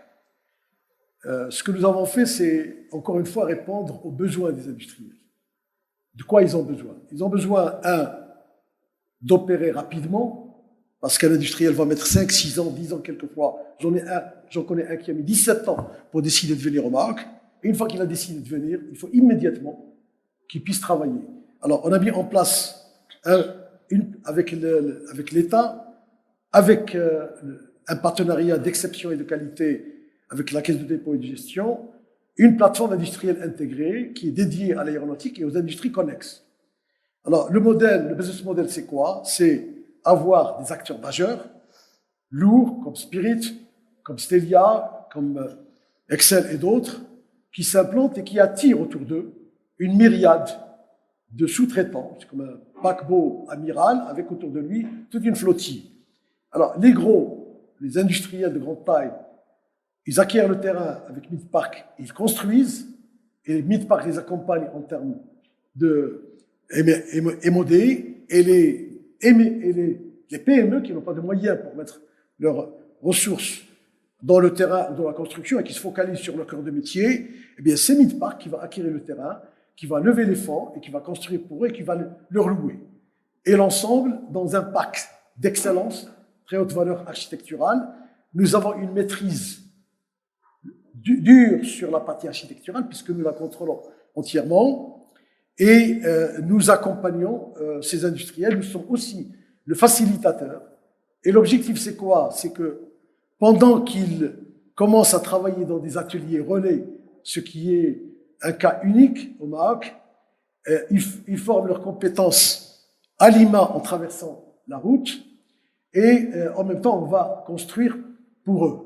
Ce que nous avons fait, c'est, encore une fois, répondre aux besoins des industriels. De quoi ils ont besoin? Ils ont besoin, d'opérer rapidement, parce qu'un industriel va mettre 5, 6 ans, 10 ans quelquefois. J'en connais un qui a mis 17 ans pour décider de venir au Maroc. Et une fois qu'il a décidé de venir, il faut immédiatement qu'il puisse travailler. Alors, on a mis en place, avec l'État, avec un partenariat d'exception et de qualité avec la Caisse de dépôt et de gestion, une plateforme industrielle intégrée qui est dédiée à l'aéronautique et aux industries connexes. Alors, le business model, c'est quoi? C'est avoir des acteurs majeurs, lourds, comme Spirit, comme Stelia, comme Excel et d'autres, qui s'implantent et qui attirent autour d'eux une myriade de sous-traitants. C'est comme un paquebot amiral avec autour de lui toute une flottille. Alors, les gros, les industriels de grande taille, ils acquièrent le terrain avec Mid-Park, ils construisent, et Mid-Park les accompagne en termes de MOD, et les PME qui n'ont pas de moyens pour mettre leurs ressources dans le terrain ou dans la construction et qui se focalisent sur leur cœur de métier, eh bien, c'est Mid-Park qui va acquérir le terrain, qui va lever les fonds et qui va construire pour eux et qui va leur louer. Et l'ensemble, dans un parc d'excellence, très haute valeur architecturale, nous avons une maîtrise dure sur la partie architecturale puisque nous la contrôlons entièrement et nous accompagnons ces industriels. Nous sommes aussi le facilitateur. Et l'objectif, c'est quoi? C'est que pendant qu'ils commencent à travailler dans des ateliers relais, ce qui est un cas unique au Maroc, ils forment leurs compétences à Lima en traversant la route et en même temps, on va construire pour eux.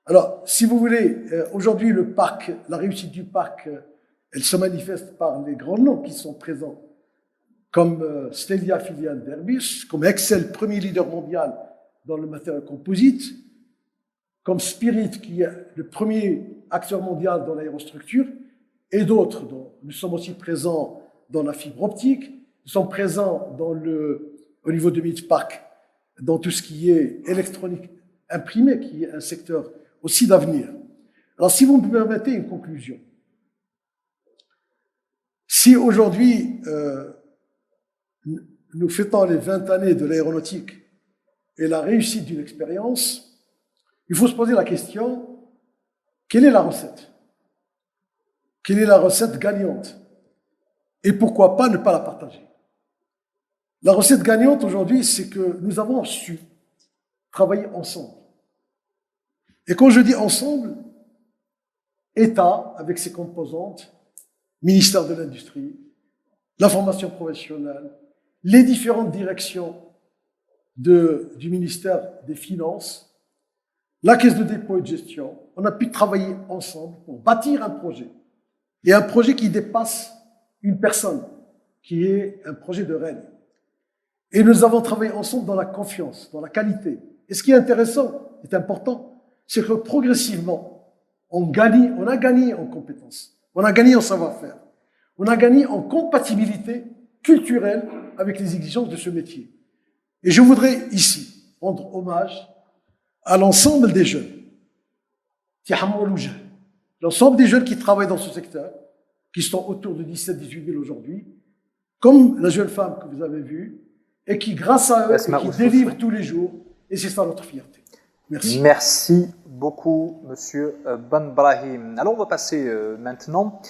Alors, si vous voulez, aujourd'hui, le parc, la réussite du parc, elle se manifeste par les grands noms qui sont présents, comme Stelia, filiale d'Airbus, comme Excel, premier leader mondial dans le matériau composite, comme Spirit, qui est le premier acteur mondial dans l'aérostructure, et d'autres. Nous sommes aussi présents dans la fibre optique, nous sommes présents au niveau de Mid-Park, dans tout ce qui est électronique imprimée, qui est un secteur aussi d'avenir. Alors, si vous me permettez une conclusion. Si aujourd'hui, nous fêtons les 20 années de l'aéronautique et la réussite d'une expérience, il faut se poser la question, quelle est la recette? Quelle est la recette gagnante? Et pourquoi pas ne pas la partager? La recette gagnante aujourd'hui, c'est que nous avons su travailler ensemble. Et quand je dis ensemble, État avec ses composantes, ministère de l'Industrie, la formation professionnelle, les différentes directions du ministère des Finances, la Caisse de dépôt et de gestion, on a pu travailler ensemble pour bâtir un projet. Et un projet qui dépasse une personne, qui est un projet de règne. Et nous avons travaillé ensemble dans la confiance, dans la qualité. Et ce qui est intéressant, est important, c'est que progressivement, on a gagné en compétences, on a gagné en savoir-faire, on a gagné en compatibilité culturelle avec les exigences de ce métier. Et je voudrais ici rendre hommage à l'ensemble des jeunes, l'ensemble des jeunes qui travaillent dans ce secteur, qui sont autour de 17-18 000 aujourd'hui, comme la jeune femme que vous avez vue, et qui, grâce à eux, qui délivrent tous les jours, et c'est ça notre fierté. Merci. Merci beaucoup, Monsieur Ben Brahim. Alors, on va passer maintenant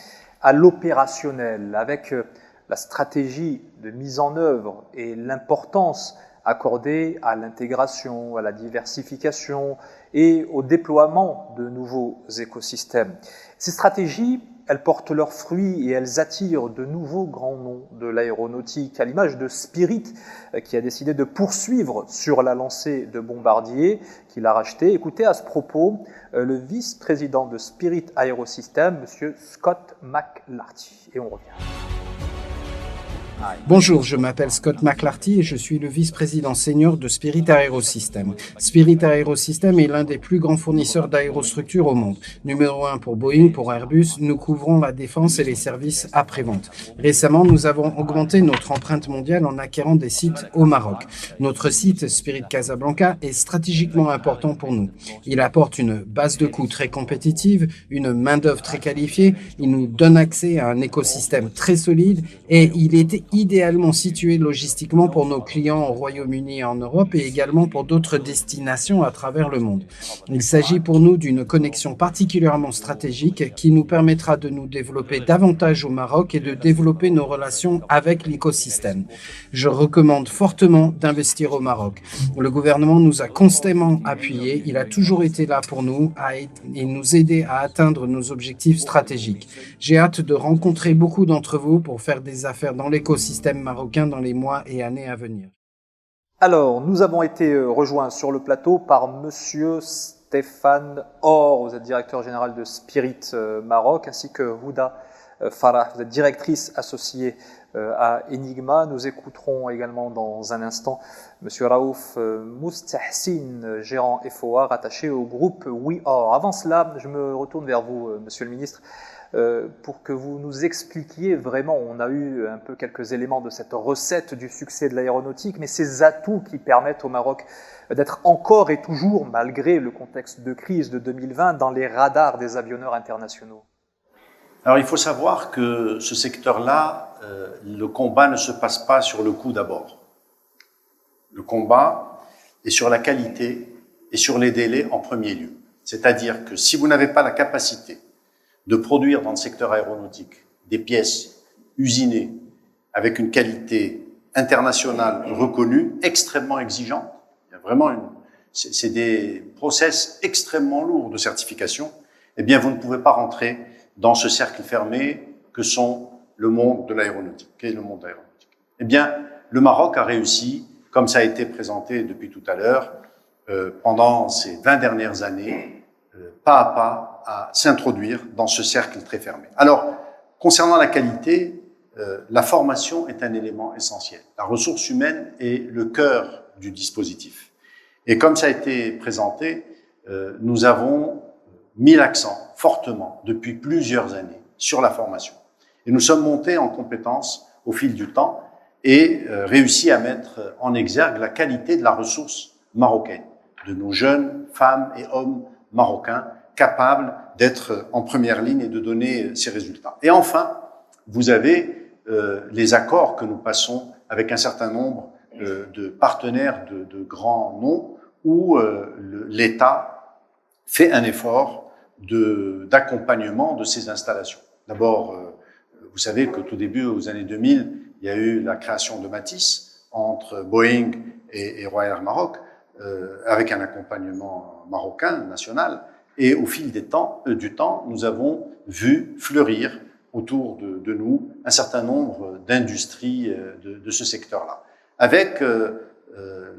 à l'opérationnel, avec la stratégie de mise en œuvre et l'importance accordée à l'intégration, à la diversification et au déploiement de nouveaux écosystèmes. Ces stratégies elles portent leurs fruits et elles attirent de nouveaux grands noms de l'aéronautique, à l'image de Spirit, qui a décidé de poursuivre sur la lancée de Bombardier, qu'il a racheté. Écoutez à ce propos le vice-président de Spirit Aerosystems, M. Scott McLarty. Et on revient. Bonjour, je m'appelle Scott McLarty et je suis le vice-président senior de Spirit Aerosystems. Spirit Aerosystems est l'un des plus grands fournisseurs d'aérostructures au monde. Numéro 1 pour Boeing, pour Airbus, nous couvrons la défense et les services après-vente. Récemment, nous avons augmenté notre empreinte mondiale en acquérant des sites au Maroc. Notre site Spirit Casablanca est stratégiquement important pour nous. Il apporte une base de coûts très compétitive, une main-d'œuvre très qualifiée, il nous donne accès à un écosystème très solide et il est idéalement situé logistiquement pour nos clients au Royaume-Uni et en Europe et également pour d'autres destinations à travers le monde. Il s'agit pour nous d'une connexion particulièrement stratégique qui nous permettra de nous développer davantage au Maroc et de développer nos relations avec l'écosystème. Je recommande fortement d'investir au Maroc. Le gouvernement nous a constamment appuyés, il a toujours été là pour nous et nous aider à atteindre nos objectifs stratégiques. J'ai hâte de rencontrer beaucoup d'entre vous pour faire des affaires dans l'écosystème marocain dans les mois et années à venir. Alors, nous avons été rejoints sur le plateau par Monsieur Stéphane Or, vous êtes directeur général de Spirit Maroc, ainsi que Houda Farah, vous êtes directrice associée à Enigma. Nous écouterons également dans un instant Monsieur Raouf Moustahsin, gérant FOA rattaché au groupe We Are. Avant cela, je me retourne vers vous, Monsieur le Ministre, pour que vous nous expliquiez vraiment, on a eu un peu quelques éléments de cette recette du succès de l'aéronautique, mais ces atouts qui permettent au Maroc d'être encore et toujours, malgré le contexte de crise de 2020, dans les radars des avionneurs internationaux. Alors il faut savoir que ce secteur-là, le combat ne se passe pas sur le coût d'abord. Le combat est sur la qualité et sur les délais en premier lieu. C'est-à-dire que si vous n'avez pas la capacité de produire dans le secteur aéronautique des pièces usinées avec une qualité internationale reconnue, extrêmement exigeante. Il y a vraiment c'est des process extrêmement lourds de certification. Eh bien, vous ne pouvez pas rentrer dans ce cercle fermé que sont le monde de l'aéronautique. Qu'est le monde aéronautique? Eh bien, le Maroc a réussi, comme ça a été présenté depuis tout à l'heure, pendant ces 20 dernières années, pas à pas, à s'introduire dans ce cercle très fermé. Alors, concernant la qualité, la formation est un élément essentiel. La ressource humaine est le cœur du dispositif. Et comme ça a été présenté, nous avons mis l'accent fortement depuis plusieurs années sur la formation. Et nous sommes montés en compétences au fil du temps et réussi à mettre en exergue la qualité de la ressource marocaine, de nos jeunes femmes et hommes marocains capables d'être en première ligne et de donner ces résultats. Et enfin, vous avez les accords que nous passons avec un certain nombre de partenaires de grands noms où l'État fait un effort d'accompagnement de ces installations. D'abord, vous savez qu'au tout début, aux années 2000, il y a eu la création de Matisse entre Boeing et Royal Air Maroc, avec un accompagnement marocain, national. Et au fil du temps, nous avons vu fleurir autour de nous un certain nombre d'industries de ce secteur-là. Avec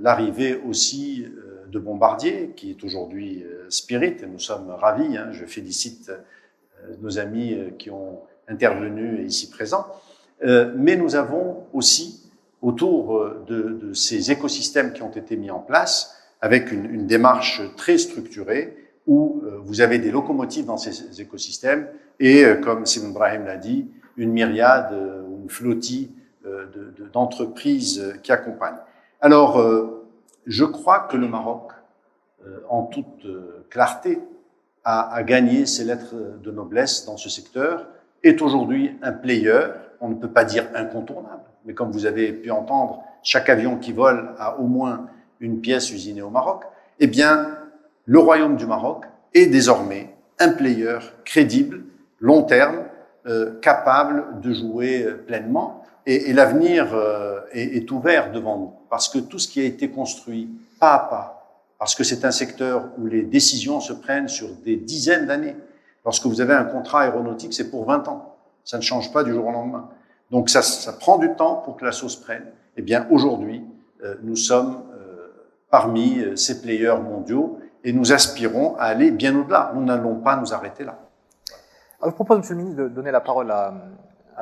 l'arrivée aussi de Bombardier, qui est aujourd'hui Spirit, et nous sommes ravis, je félicite nos amis qui ont intervenu ici présents, mais nous avons aussi, autour de ces écosystèmes qui ont été mis en place, avec une démarche très structurée, où vous avez des locomotives dans ces écosystèmes et, comme Simon Brahim l'a dit, une myriade ou une flottille d'entreprises qui accompagnent. Alors, je crois que le Maroc, en toute clarté, a gagné ses lettres de noblesse dans ce secteur, est aujourd'hui un player, on ne peut pas dire incontournable, mais comme vous avez pu entendre, chaque avion qui vole a au moins une pièce usinée au Maroc. Eh bien, le Royaume du Maroc est désormais un player crédible, long terme, capable de jouer pleinement. Et l'avenir est ouvert devant nous, parce que tout ce qui a été construit pas à pas, parce que c'est un secteur où les décisions se prennent sur des dizaines d'années, Lorsque vous avez un contrat aéronautique, c'est pour 20 ans. Ça ne change pas du jour au lendemain. Donc ça prend du temps pour que la sauce prenne. Eh bien, aujourd'hui, nous sommes parmi ces players mondiaux et nous aspirons à aller bien au-delà. Nous n'allons pas nous arrêter là. Alors, je propose, Monsieur le ministre, de donner la parole à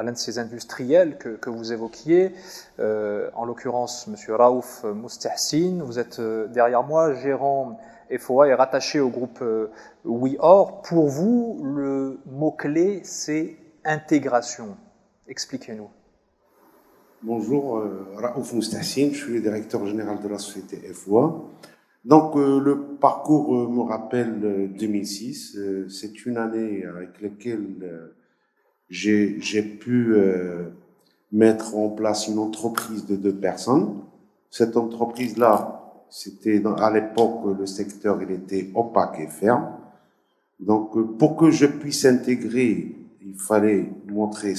l'un de ces industriels que vous évoquiez, en l'occurrence Monsieur Raouf Moustahsine. Vous êtes derrière moi, gérant FOA et rattaché au groupe WeOr. Pour vous, le mot-clé, c'est intégration. Expliquez-nous. Bonjour, Raouf Moustahsine, je suis le directeur général de la société FOA. Donc, le parcours me rappelle 2006. C'est une année avec laquelle j'ai pu mettre en place une entreprise de 2 personnes. Cette entreprise-là, c'était à l'époque, le secteur, il était opaque et ferme. Donc, pour que je puisse intégrer, il fallait montrer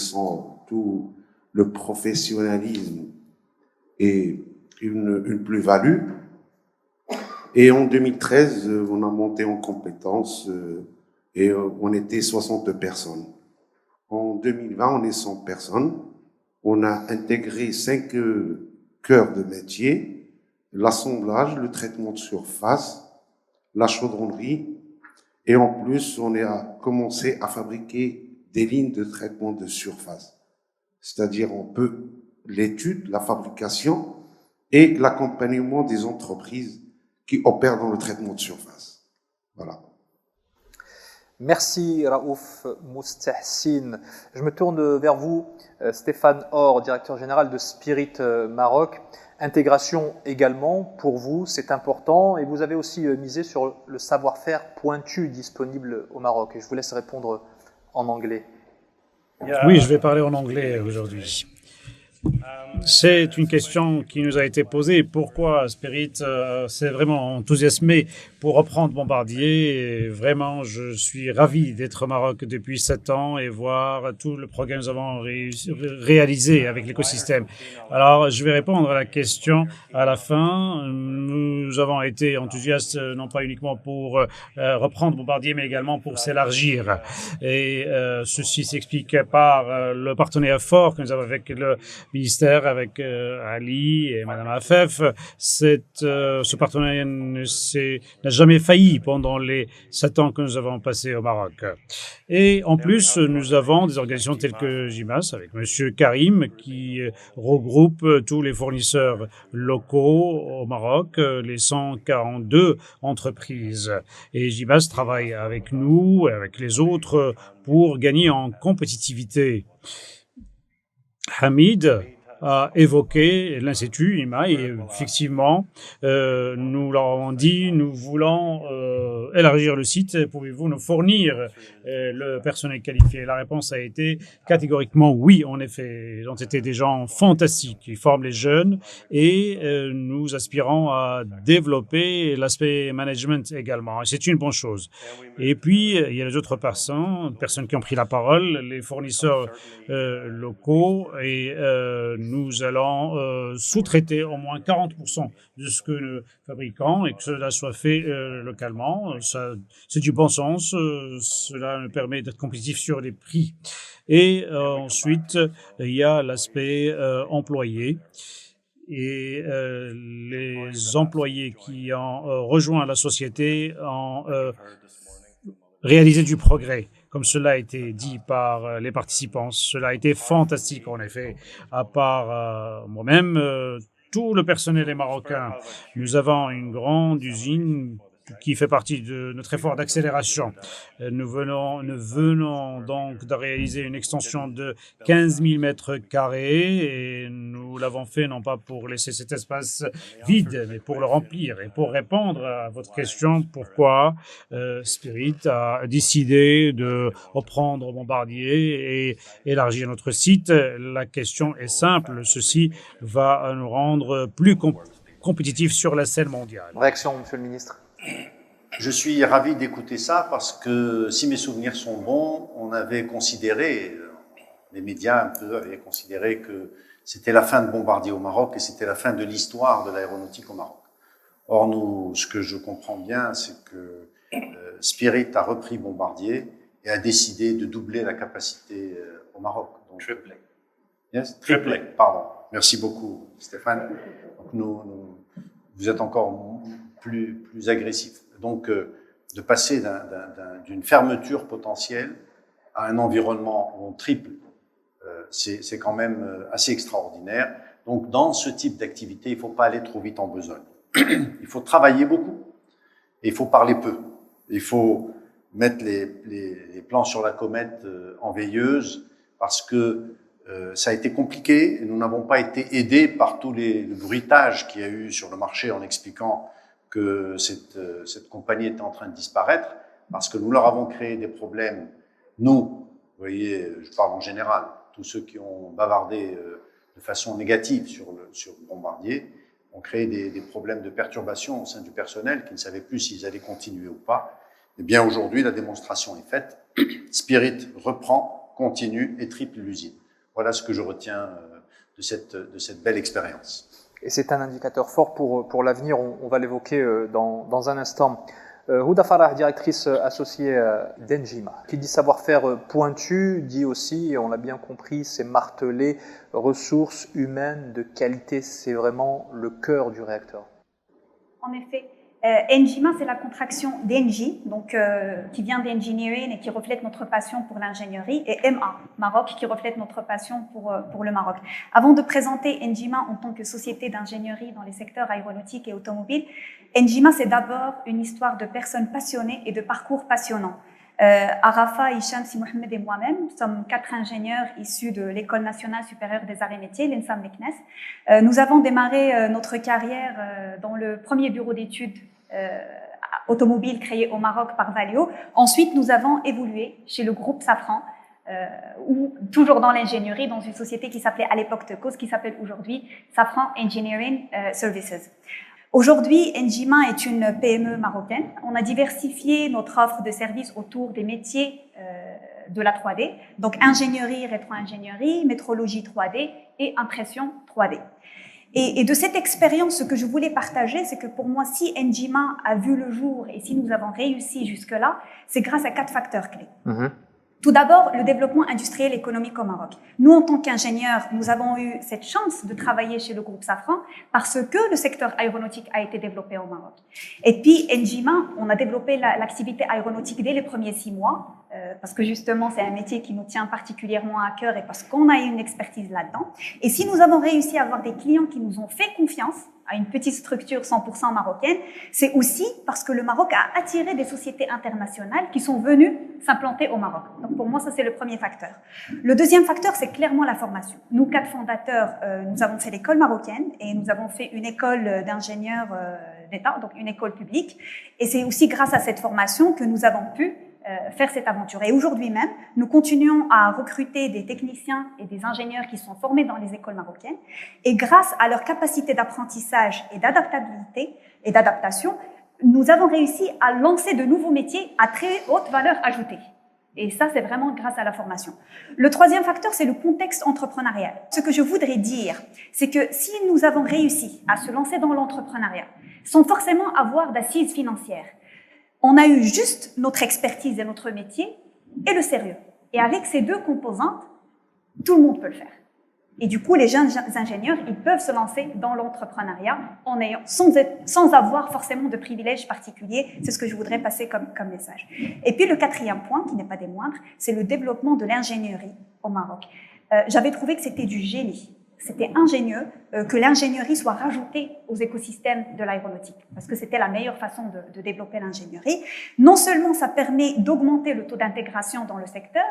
tout le professionnalisme et une plus-value. Et en 2013, on a monté en compétences et on était 60 personnes. En 2020, on est 100 personnes. On a intégré 5 cœurs de métier, l'assemblage, le traitement de surface, la chaudronnerie. Et en plus, on a commencé à fabriquer des lignes de traitement de surface. C'est-à-dire, on peut l'étude, la fabrication et l'accompagnement des entreprises qui opèrent dans le traitement de surface. Voilà. Merci Raouf Moustahsine. Je me tourne vers vous, Stéphane Or, directeur général de Spirit Maroc. Intégration également, pour vous, c'est important. Et vous avez aussi misé sur le savoir-faire pointu disponible au Maroc. Et je vous laisse répondre en anglais. Oui, je vais parler en anglais aujourd'hui. C'est une question qui nous a été posée. Pourquoi Spirit s'est vraiment enthousiasmé pour reprendre Bombardier? Et vraiment, je suis ravi d'être au Maroc depuis 7 ans et voir tout le progrès que nous avons réalisé avec l'écosystème. Alors, je vais répondre à la question à la fin. Nous avons été enthousiastes non pas uniquement pour reprendre Bombardier, mais également pour s'élargir. Et ceci s'explique par le partenariat fort que nous avons avec le ministère, avec Ali et Madame Afef. Ce partenariat n'a jamais failli pendant les 7 ans que nous avons passés au Maroc. Et en plus, nous avons des organisations telles que JIMAS, avec Monsieur Karim, qui regroupe tous les fournisseurs locaux au Maroc, les 142 entreprises. Et JIMAS travaille avec nous et avec les autres pour gagner en compétitivité. Hamid a évoqué l'Institut IMA et effectivement, nous leur avons dit, nous voulons élargir le site, pouvez-vous nous fournir le personnel qualifié? La réponse a été catégoriquement oui, en effet. Ils ont été des gens fantastiques, ils forment les jeunes et nous aspirons à développer l'aspect management également. Et c'est une bonne chose. Et puis, il y a les autres personnes qui ont pris la parole, les fournisseurs locaux et nous allons sous-traiter au moins 40% de ce que nous fabriquons et que cela soit fait localement. C'est du bon sens. Cela nous permet d'être compétitifs sur les prix. Et ensuite, il y a l'aspect employé. Et les employés qui ont rejoint la société ont réalisé du progrès. Comme cela a été dit par les participants, cela a été fantastique en effet. À part moi-même, tout le personnel est marocain. Nous avons une grande usine qui fait partie de notre effort d'accélération. Nous venons donc de réaliser une extension de 15 000 mètres carrés et nous l'avons fait non pas pour laisser cet espace vide, mais pour le remplir. Et pour répondre à votre question, pourquoi Spirit a décidé de reprendre Bombardier et élargir notre site, la question est simple. Ceci va nous rendre plus compétitifs sur la scène mondiale. Réaction, Monsieur le Ministre. Je suis ravi d'écouter ça parce que, si mes souvenirs sont bons, on avait considéré, les médias un peu avaient considéré que c'était la fin de Bombardier au Maroc et c'était la fin de l'histoire de l'aéronautique au Maroc. Or, ce que je comprends bien, c'est que Spirit a repris Bombardier et a décidé de doubler la capacité au Maroc. Donc, Tripler. Yes, tripler, pardon. Merci beaucoup, Stéphane. Donc, vous êtes encore plus agressif. Donc, de passer d'une fermeture potentielle à un environnement où on triple, c'est quand même assez extraordinaire. Donc, dans ce type d'activité, il ne faut pas aller trop vite en besogne. Il faut travailler beaucoup et il faut parler peu. Il faut mettre les plans sur la comète en veilleuse parce que ça a été compliqué et nous n'avons pas été aidés par tous le bruitage qu'il y a eu sur le marché en expliquant que cette compagnie était en train de disparaître parce que nous leur avons créé des problèmes. Nous, vous voyez, je parle en général, tous ceux qui ont bavardé de façon négative sur Bombardier ont créé des problèmes de perturbation au sein du personnel qui ne savaient plus s'ils allaient continuer ou pas. Eh bien, aujourd'hui, la démonstration est faite. Spirit reprend, continue et triple l'usine. Voilà ce que je retiens de cette belle expérience. Et c'est un indicateur fort pour l'avenir, on va l'évoquer dans un instant. Houda Farah, directrice associée d'Enjima, qui dit savoir-faire pointu, dit aussi, et on l'a bien compris, c'est martelé, ressources humaines de qualité, c'est vraiment le cœur du réacteur. En effet, Enjima, c'est la contraction d'Enji, donc qui vient d'engineering et qui reflète notre passion pour l'ingénierie, et MA, Maroc, qui reflète notre passion pour le Maroc. Avant de présenter Enjima en tant que société d'ingénierie dans les secteurs aéronautiques et automobiles, Enjima, c'est d'abord une histoire de personnes passionnées et de parcours passionnants. Arafa, Hicham, Si Mohamed et moi-même sommes 4 ingénieurs issus de l'École nationale supérieure des arts et métiers, l'ENSAM Meknes. Nous avons démarré notre carrière dans le premier bureau d'études automobile créé au Maroc par Valeo. Ensuite, nous avons évolué chez le groupe Safran, ou toujours dans l'ingénierie, dans une société qui s'appelait à l'époque Tecos, qui s'appelle aujourd'hui Safran Engineering Services. Aujourd'hui, Enjima est une PME marocaine. On a diversifié notre offre de services autour des métiers de la 3D, donc ingénierie, rétro-ingénierie, métrologie 3D et impression 3D. Et de cette expérience, ce que je voulais partager, c'est que pour moi, si Enjima a vu le jour et si nous avons réussi jusque-là, c'est grâce à 4 facteurs clés. Tout d'abord, le développement industriel et économique au Maroc. Nous, en tant qu'ingénieurs, nous avons eu cette chance de travailler chez le groupe Safran parce que le secteur aéronautique a été développé au Maroc. Et puis, Enjima, on a développé l'activité aéronautique dès les premiers 6 mois parce que justement, c'est un métier qui nous tient particulièrement à cœur et parce qu'on a eu une expertise là-dedans. Et si nous avons réussi à avoir des clients qui nous ont fait confiance à une petite structure 100% marocaine, c'est aussi parce que le Maroc a attiré des sociétés internationales qui sont venues s'implanter au Maroc. Donc pour moi, ça c'est le premier facteur. Le deuxième facteur, c'est clairement la formation. Nous, 4 fondateurs, nous avons fait l'école marocaine et nous avons fait une école d'ingénieurs d'État, donc une école publique. Et c'est aussi grâce à cette formation que nous avons pu faire cette aventure. Et aujourd'hui même, nous continuons à recruter des techniciens et des ingénieurs qui sont formés dans les écoles marocaines. Et grâce à leur capacité d'apprentissage et d'adaptabilité et d'adaptation, nous avons réussi à lancer de nouveaux métiers à très haute valeur ajoutée. Et ça, c'est vraiment grâce à la formation. Le troisième facteur, c'est le contexte entrepreneurial. Ce que je voudrais dire, c'est que si nous avons réussi à se lancer dans l'entrepreneuriat sans forcément avoir d'assises financières, on a eu juste notre expertise et notre métier et le sérieux. Et avec ces 2 composantes, tout le monde peut le faire. Et du coup, les jeunes ingénieurs, ils peuvent se lancer dans l'entrepreneuriat sans avoir forcément de privilèges particuliers. C'est ce que je voudrais passer comme message. Et puis le 4e point, qui n'est pas des moindres, c'est le développement de l'ingénierie au Maroc. J'avais trouvé que c'était du génie. C'était ingénieux que l'ingénierie soit rajoutée aux écosystèmes de l'aéronautique, parce que c'était la meilleure façon de développer l'ingénierie. Non seulement ça permet d'augmenter le taux d'intégration dans le secteur,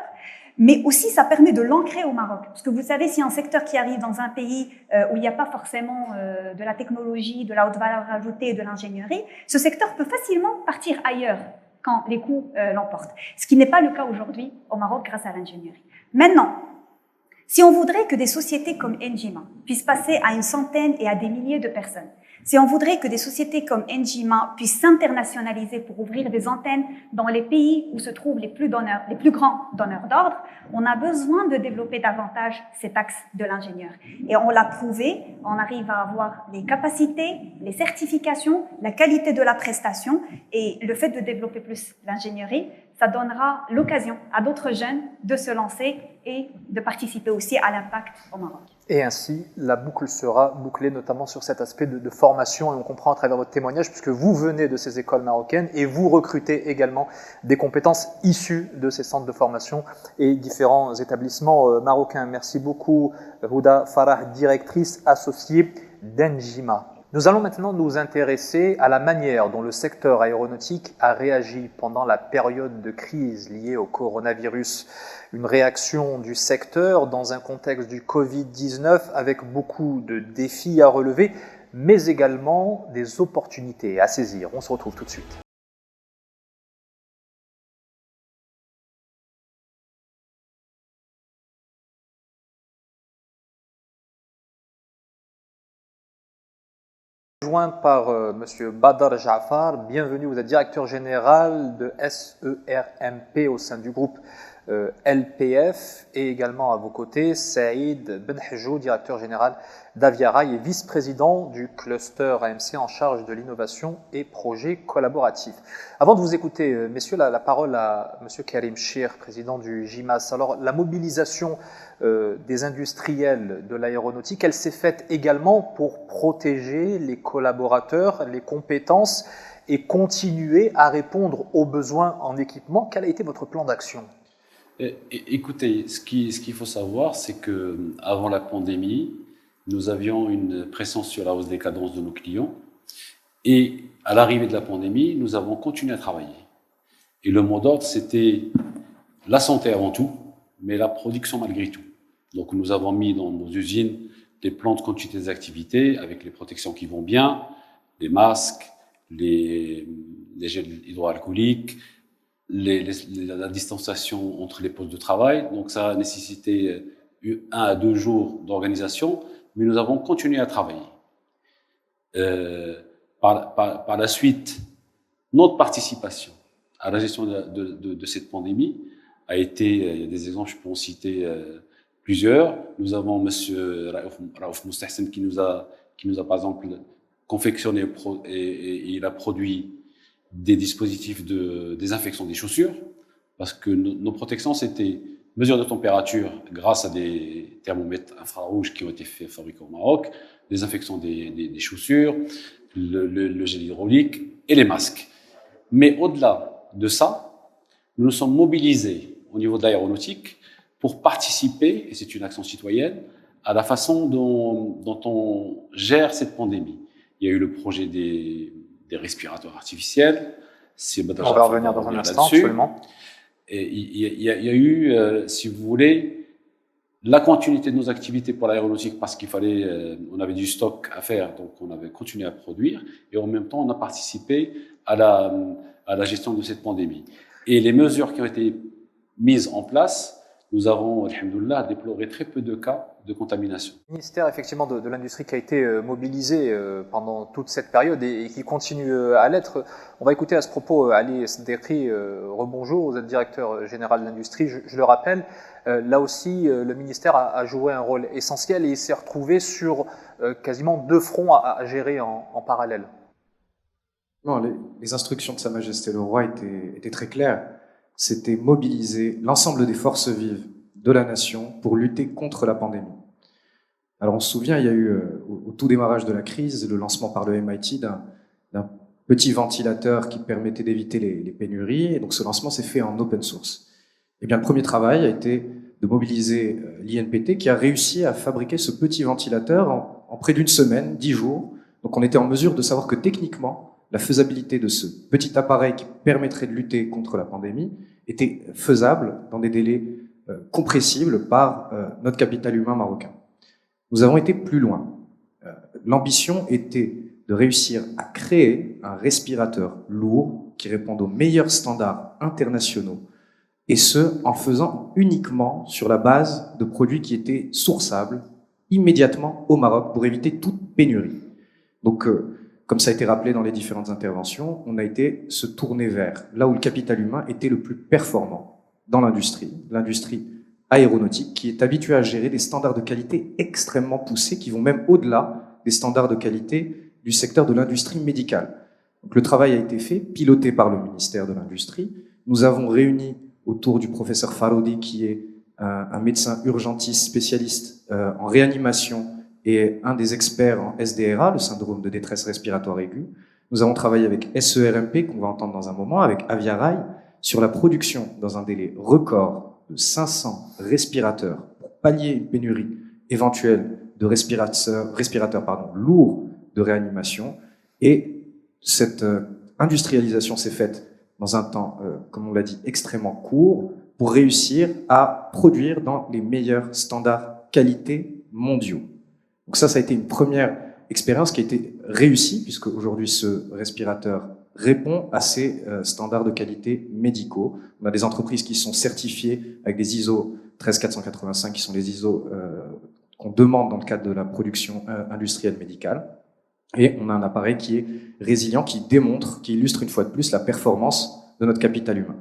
mais aussi ça permet de l'ancrer au Maroc. Parce que vous savez, si un secteur qui arrive dans un pays où il n'y a pas forcément de la technologie, de la haute valeur ajoutée et de l'ingénierie, ce secteur peut facilement partir ailleurs quand les coûts l'emportent. Ce qui n'est pas le cas aujourd'hui au Maroc grâce à l'ingénierie. Maintenant, si on voudrait que des sociétés comme Enjima puissent passer à une centaine et à des milliers de personnes, si on voudrait que des sociétés comme Enjima puissent s'internationaliser pour ouvrir des antennes dans les pays où se trouvent les plus grands donneurs d'ordre, on a besoin de développer davantage cet axe de l'ingénieur. Et on l'a prouvé, on arrive à avoir les capacités, les certifications, la qualité de la prestation et le fait de développer plus l'ingénierie, ça donnera l'occasion à d'autres jeunes de se lancer et de participer aussi à l'impact au Maroc. Et ainsi, la boucle sera bouclée notamment sur cet aspect de formation, et on comprend à travers votre témoignage, puisque vous venez de ces écoles marocaines et vous recrutez également des compétences issues de ces centres de formation et différents établissements marocains. Merci beaucoup, Houda Farah, directrice associée d'Enjima. Nous allons maintenant nous intéresser à la manière dont le secteur aéronautique a réagi pendant la période de crise liée au coronavirus. Une réaction du secteur dans un contexte du Covid-19 avec beaucoup de défis à relever, mais également des opportunités à saisir. On se retrouve tout de suite. Joint par Monsieur Badar Jaafar. Bienvenue, vous êtes directeur général de SERMP au sein du groupe LPF, et également à vos côtés Saïd Benhajou, directeur général d'Aviarail et vice-président du cluster AMC en charge de l'innovation et projets collaboratifs. Avant de vous écouter, messieurs, la parole à Monsieur Karim Chir, président du GIMAS. Alors, la mobilisation des industriels de l'aéronautique, elle s'est faite également pour protéger les collaborateurs, les compétences et continuer à répondre aux besoins en équipement. Quel a été votre plan d'action ? Écoutez, ce qu'il faut savoir, c'est que avant la pandémie, nous avions une pression sur la hausse des cadences de nos clients, et à l'arrivée de la pandémie, nous avons continué à travailler. Et le mot d'ordre, c'était la santé avant tout, mais la production malgré tout. Donc nous avons mis dans nos usines des plans de continuité des activités avec les protections qui vont bien, les masques, les gels hydroalcooliques, la distanciation entre les postes de travail. Donc ça a nécessité 1 à 2 jours d'organisation, mais nous avons continué à travailler. Par la suite, notre participation à la gestion de cette pandémie a été, il y a des exemples, je peux en citer plusieurs. Nous avons M. Raouf Moustahsen qui nous a par exemple confectionné et il a produit des dispositifs de désinfection des chaussures, parce que nos protections, c'était mesure de température grâce à des thermomètres infrarouges qui ont été fabriqués au Maroc, désinfection des chaussures, le gel hydraulique et les masques. Mais au-delà de ça, nous nous sommes mobilisés au niveau de l'aéronautique pour participer, et c'est une action citoyenne, à la façon dont on gère cette pandémie. Il y a eu le projet des respirateurs artificiels. On va revenir dans un instant, absolument. Et il y a eu, si vous voulez, la continuité de nos activités pour l'aéronautique, parce qu'il fallait, on avait du stock à faire, donc on avait continué à produire, et en même temps, on a participé à la gestion de cette pandémie. Et les mesures qui ont été mises en place, nous avons, alhamdoulilah, déploré très peu de cas de contamination. Le ministère effectivement de l'Industrie qui a été mobilisé pendant toute cette période et qui continue à l'être. On va écouter à ce propos Ali Sdekri. Rebonjour, vous êtes directeur général de l'Industrie, je le rappelle. Là aussi, le ministère a joué un rôle essentiel et il s'est retrouvé sur quasiment 2 fronts à gérer en parallèle. Non, les instructions de Sa Majesté le Roi étaient très claires. C'était mobiliser l'ensemble des forces vives de la nation pour lutter contre la pandémie. Alors on se souvient, il y a eu au tout démarrage de la crise, le lancement par le MIT d'un petit ventilateur qui permettait d'éviter les pénuries, et donc ce lancement s'est fait en open source. Et bien le premier travail a été de mobiliser l'INPT qui a réussi à fabriquer ce petit ventilateur en près d'une semaine, 10 jours. Donc on était en mesure de savoir que techniquement, la faisabilité de ce petit appareil qui permettrait de lutter contre la pandémie était faisable dans des délais compressibles par notre capital humain marocain. Nous avons été plus loin. L'ambition était de réussir à créer un respirateur lourd qui réponde aux meilleurs standards internationaux, et ce, en le faisant uniquement sur la base de produits qui étaient sourçables immédiatement au Maroc pour éviter toute pénurie. Donc, comme ça a été rappelé dans les différentes interventions, on a été se tourner vers là où le capital humain était le plus performant dans l'industrie aéronautique, qui est habituée à gérer des standards de qualité extrêmement poussés, qui vont même au-delà des standards de qualité du secteur de l'industrie médicale. Donc le travail a été fait, piloté par le ministère de l'Industrie. nous avons réuni autour du professeur Faroudi, qui est un médecin urgentiste spécialiste en réanimation et un des experts en SDRA, le syndrome de détresse respiratoire aiguë. Nous avons travaillé avec SERMP, qu'on va entendre dans un moment, avec Aviarail, sur la production, dans un délai record, de 500 respirateurs pour pallier une pénurie éventuelle de respirateurs lourds de réanimation. Et cette industrialisation s'est faite dans un temps, comme on l'a dit, extrêmement court, pour réussir à produire dans les meilleurs standards qualité mondiaux. Donc ça a été une première expérience qui a été réussie, puisque aujourd'hui ce respirateur répond à ces standards de qualité médicaux. On a des entreprises qui sont certifiées avec des ISO 13485, qui sont les ISO qu'on demande dans le cadre de la production industrielle médicale. Et on a un appareil qui est résilient, qui démontre, qui illustre une fois de plus la performance de notre capital humain.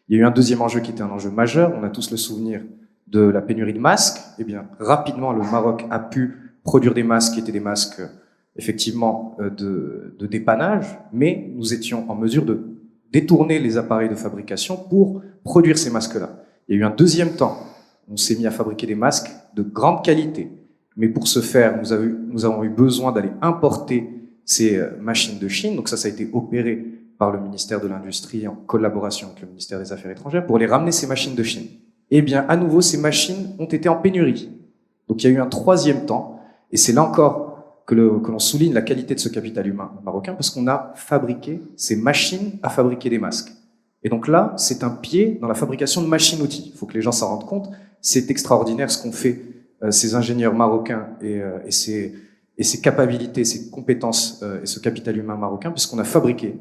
Il y a eu un deuxième enjeu qui était un enjeu majeur. On a tous le souvenir de la pénurie de masques. Eh bien, rapidement, le Maroc a pu produire des masques qui étaient des masques effectivement de dépannage, mais nous étions en mesure de détourner les appareils de fabrication pour produire ces masques-là. Il y a eu un deuxième temps. On s'est mis à fabriquer des masques de grande qualité. Mais pour ce faire, nous avons eu besoin d'aller importer ces machines de Chine. Donc ça a été opéré par le ministère de l'Industrie en collaboration avec le ministère des Affaires étrangères pour les ramener ces machines de Chine. Eh bien, à nouveau, ces machines ont été en pénurie. Donc il y a eu un troisième temps, et c'est là encore que l'on souligne la qualité de ce capital humain marocain, parce qu'on a fabriqué ces machines à fabriquer des masques. Et donc là, c'est un pied dans la fabrication de machines-outils. Il faut que les gens s'en rendent compte. C'est extraordinaire ce qu'ont fait ces ingénieurs marocains et ces capacités, ces compétences et ce capital humain marocain, puisqu'on a fabriqué,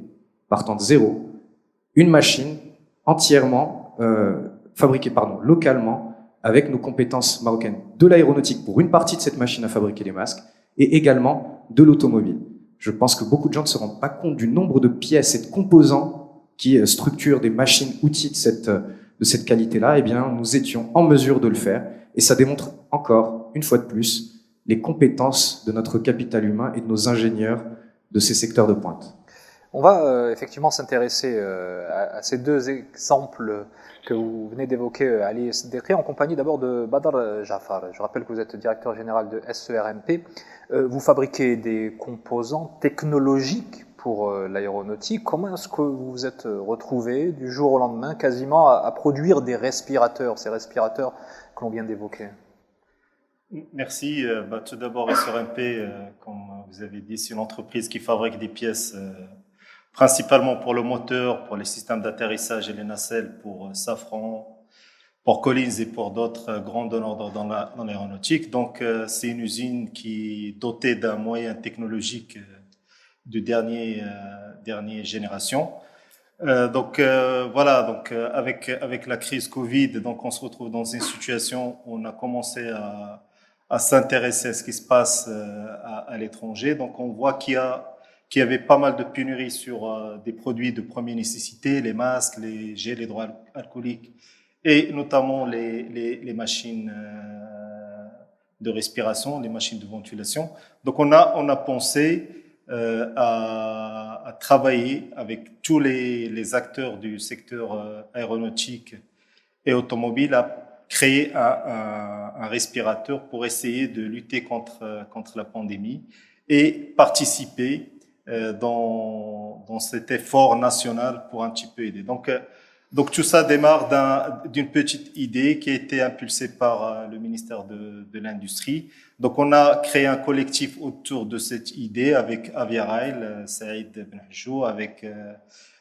partant de zéro, une machine entièrement fabriquée localement avec nos compétences marocaines de l'aéronautique pour une partie de cette machine à fabriquer des masques et également de l'automobile. Je pense que beaucoup de gens ne se rendent pas compte du nombre de pièces et de composants qui structurent des machines-outils de cette qualité-là. Eh bien, nous étions en mesure de le faire. Et ça démontre encore, une fois de plus, les compétences de notre capital humain et de nos ingénieurs de ces secteurs de pointe. On va effectivement s'intéresser à ces deux exemples que vous venez d'évoquer, Ali Sedekhi, en compagnie d'abord de Badr Jafar. Je rappelle que vous êtes directeur général de SERMP. Vous fabriquez des composants technologiques pour l'aéronautique. Comment est-ce que vous vous êtes retrouvé du jour au lendemain quasiment à produire des respirateurs, ces respirateurs que l'on vient d'évoquer? Merci. Tout d'abord, SERMP, comme vous avez dit, c'est une entreprise qui fabrique des pièces principalement pour le moteur, pour les systèmes d'atterrissage et les nacelles pour Safran, pour Collins et pour d'autres grands donneurs dans l'aéronautique. Donc, c'est une usine qui est dotée d'un moyen technologique de dernière génération. Donc avec la crise Covid, donc on se retrouve dans une situation où on a commencé à s'intéresser à ce qui se passe à l'étranger. Donc on voit qu'il y avait pas mal de pénuries sur des produits de première nécessité, les masques, les gels hydroalcooliques et notamment les machines de respiration, les machines de ventilation. Donc on a pensé à travailler avec tous les acteurs du secteur aéronautique et automobile à créer un respirateur pour essayer de lutter contre la pandémie et participer dans cet effort national pour un petit peu aider. Donc tout ça démarre d'une petite idée qui a été impulsée par le ministère de l'Industrie. Donc on a créé un collectif autour de cette idée avec Aviarail, Saïd Benhajou, avec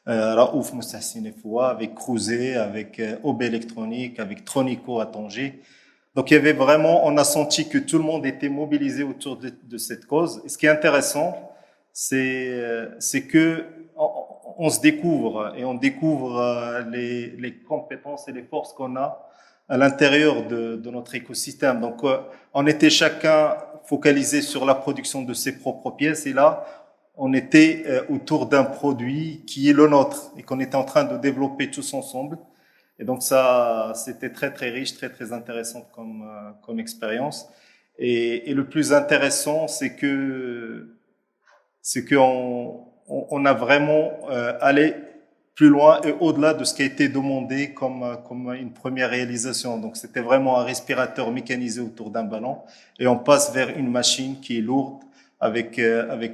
Raouf Moustassine Foua, avec Crouzet, avec OB Électronique, avec Tronico à Tanger. Donc il y avait vraiment, on a senti que tout le monde était mobilisé autour de cette cause. Et ce qui est intéressant, c'est que on se découvre et on découvre les compétences et les forces qu'on a à l'intérieur de notre écosystème. Donc, on était chacun focalisé sur la production de ses propres pièces et là, on était autour d'un produit qui est le nôtre et qu'on était en train de développer tous ensemble. Et donc ça, c'était très très riche, très très intéressant comme expérience. Et le plus intéressant, c'est que on a vraiment allé plus loin et au-delà de ce qui a été demandé comme une première réalisation. Donc c'était vraiment un respirateur mécanisé autour d'un ballon et on passe vers une machine qui est lourde avec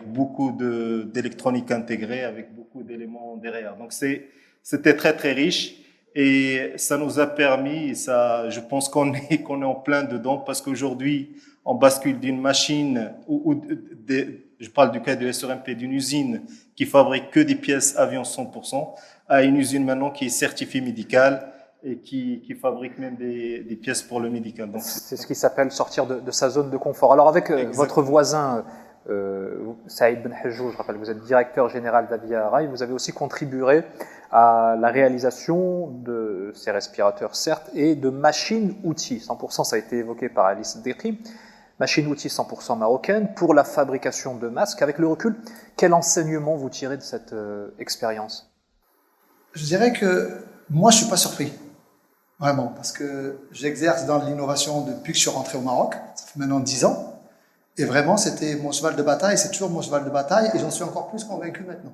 beaucoup d'électronique intégrée, avec beaucoup d'éléments derrière. Donc c'était très très riche et ça nous a permis, et ça, je pense qu'on est en plein dedans parce qu'aujourd'hui on bascule d'une machine je parle du cas de SRMP, d'une usine qui fabrique que des pièces avions 100%, à une usine maintenant qui est certifiée médicale et qui fabrique même des pièces pour le médical. Donc, c'est ce qui s'appelle sortir de sa zone de confort. Alors avec votre voisin Saïd Ben Hajjou, je rappelle, vous êtes directeur général d'Avia Rail, vous avez aussi contribué à la réalisation de ces respirateurs, certes, et de machines-outils. 100%, ça a été évoqué par Alice Dekri. Machine-outils 100% marocaine pour la fabrication de masques. Avec le recul, quel enseignement vous tirez de cette expérience? Je dirais que moi, je ne suis pas surpris, vraiment, parce que j'exerce dans l'innovation depuis que je suis rentré au Maroc, ça fait maintenant 10 ans, et vraiment, c'était mon cheval de bataille, c'est toujours mon cheval de bataille, et j'en suis encore plus convaincu maintenant.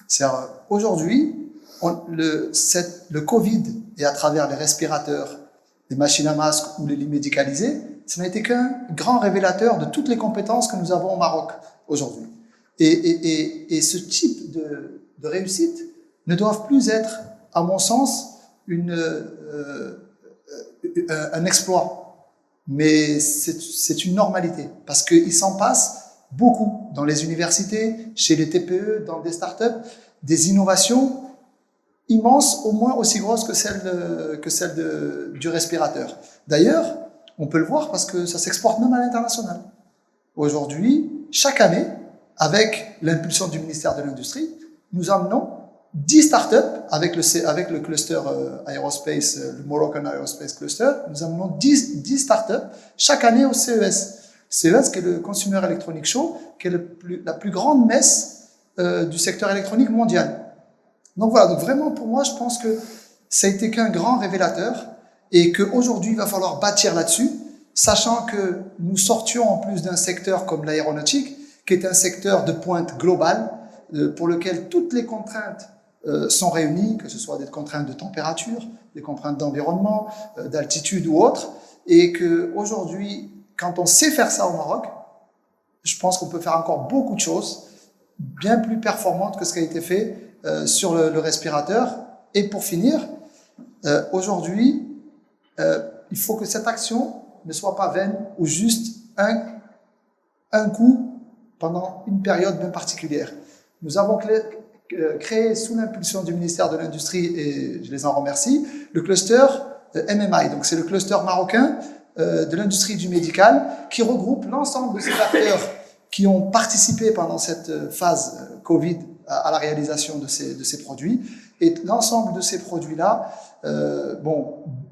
C'est-à-dire, aujourd'hui, le Covid, et à travers les respirateurs, les machines à masques ou les lits médicalisés, ça n'a été qu'un grand révélateur de toutes les compétences que nous avons au Maroc aujourd'hui. Et ce type de réussite ne doivent plus être, à mon sens, un exploit. Mais c'est une normalité, parce qu'il s'en passe beaucoup dans les universités, chez les TPE, dans des startups, des innovations immenses, au moins aussi grosses que celles du respirateur. D'ailleurs, on peut le voir parce que ça s'exporte même à l'international. Aujourd'hui, chaque année, avec l'impulsion du ministère de l'Industrie, nous amenons 10 startups avec le cluster aerospace, le Moroccan Aerospace Cluster, nous amenons 10 startups chaque année au CES. CES, qui est le Consumer Electronic Show, qui est la plus grande messe du secteur électronique mondial. Donc voilà, donc vraiment pour moi, je pense que ça a été qu'un grand révélateur et qu'aujourd'hui, il va falloir bâtir là-dessus, sachant que nous sortions en plus d'un secteur comme l'aéronautique, qui est un secteur de pointe globale, pour lequel toutes les contraintes sont réunies, que ce soit des contraintes de température, des contraintes d'environnement, d'altitude ou autres, et qu'aujourd'hui, quand on sait faire ça au Maroc, je pense qu'on peut faire encore beaucoup de choses bien plus performantes que ce qui a été fait sur le respirateur. Et pour finir, aujourd'hui, il faut que cette action ne soit pas vaine ou juste un coup pendant une période bien particulière. Nous avons créé sous l'impulsion du ministère de l'Industrie, et je les en remercie, le cluster MMI. Donc c'est le cluster marocain de l'industrie du médical qui regroupe l'ensemble de ces acteurs qui ont participé pendant cette phase Covid à la réalisation de ces produits. Et l'ensemble de ces produits-là,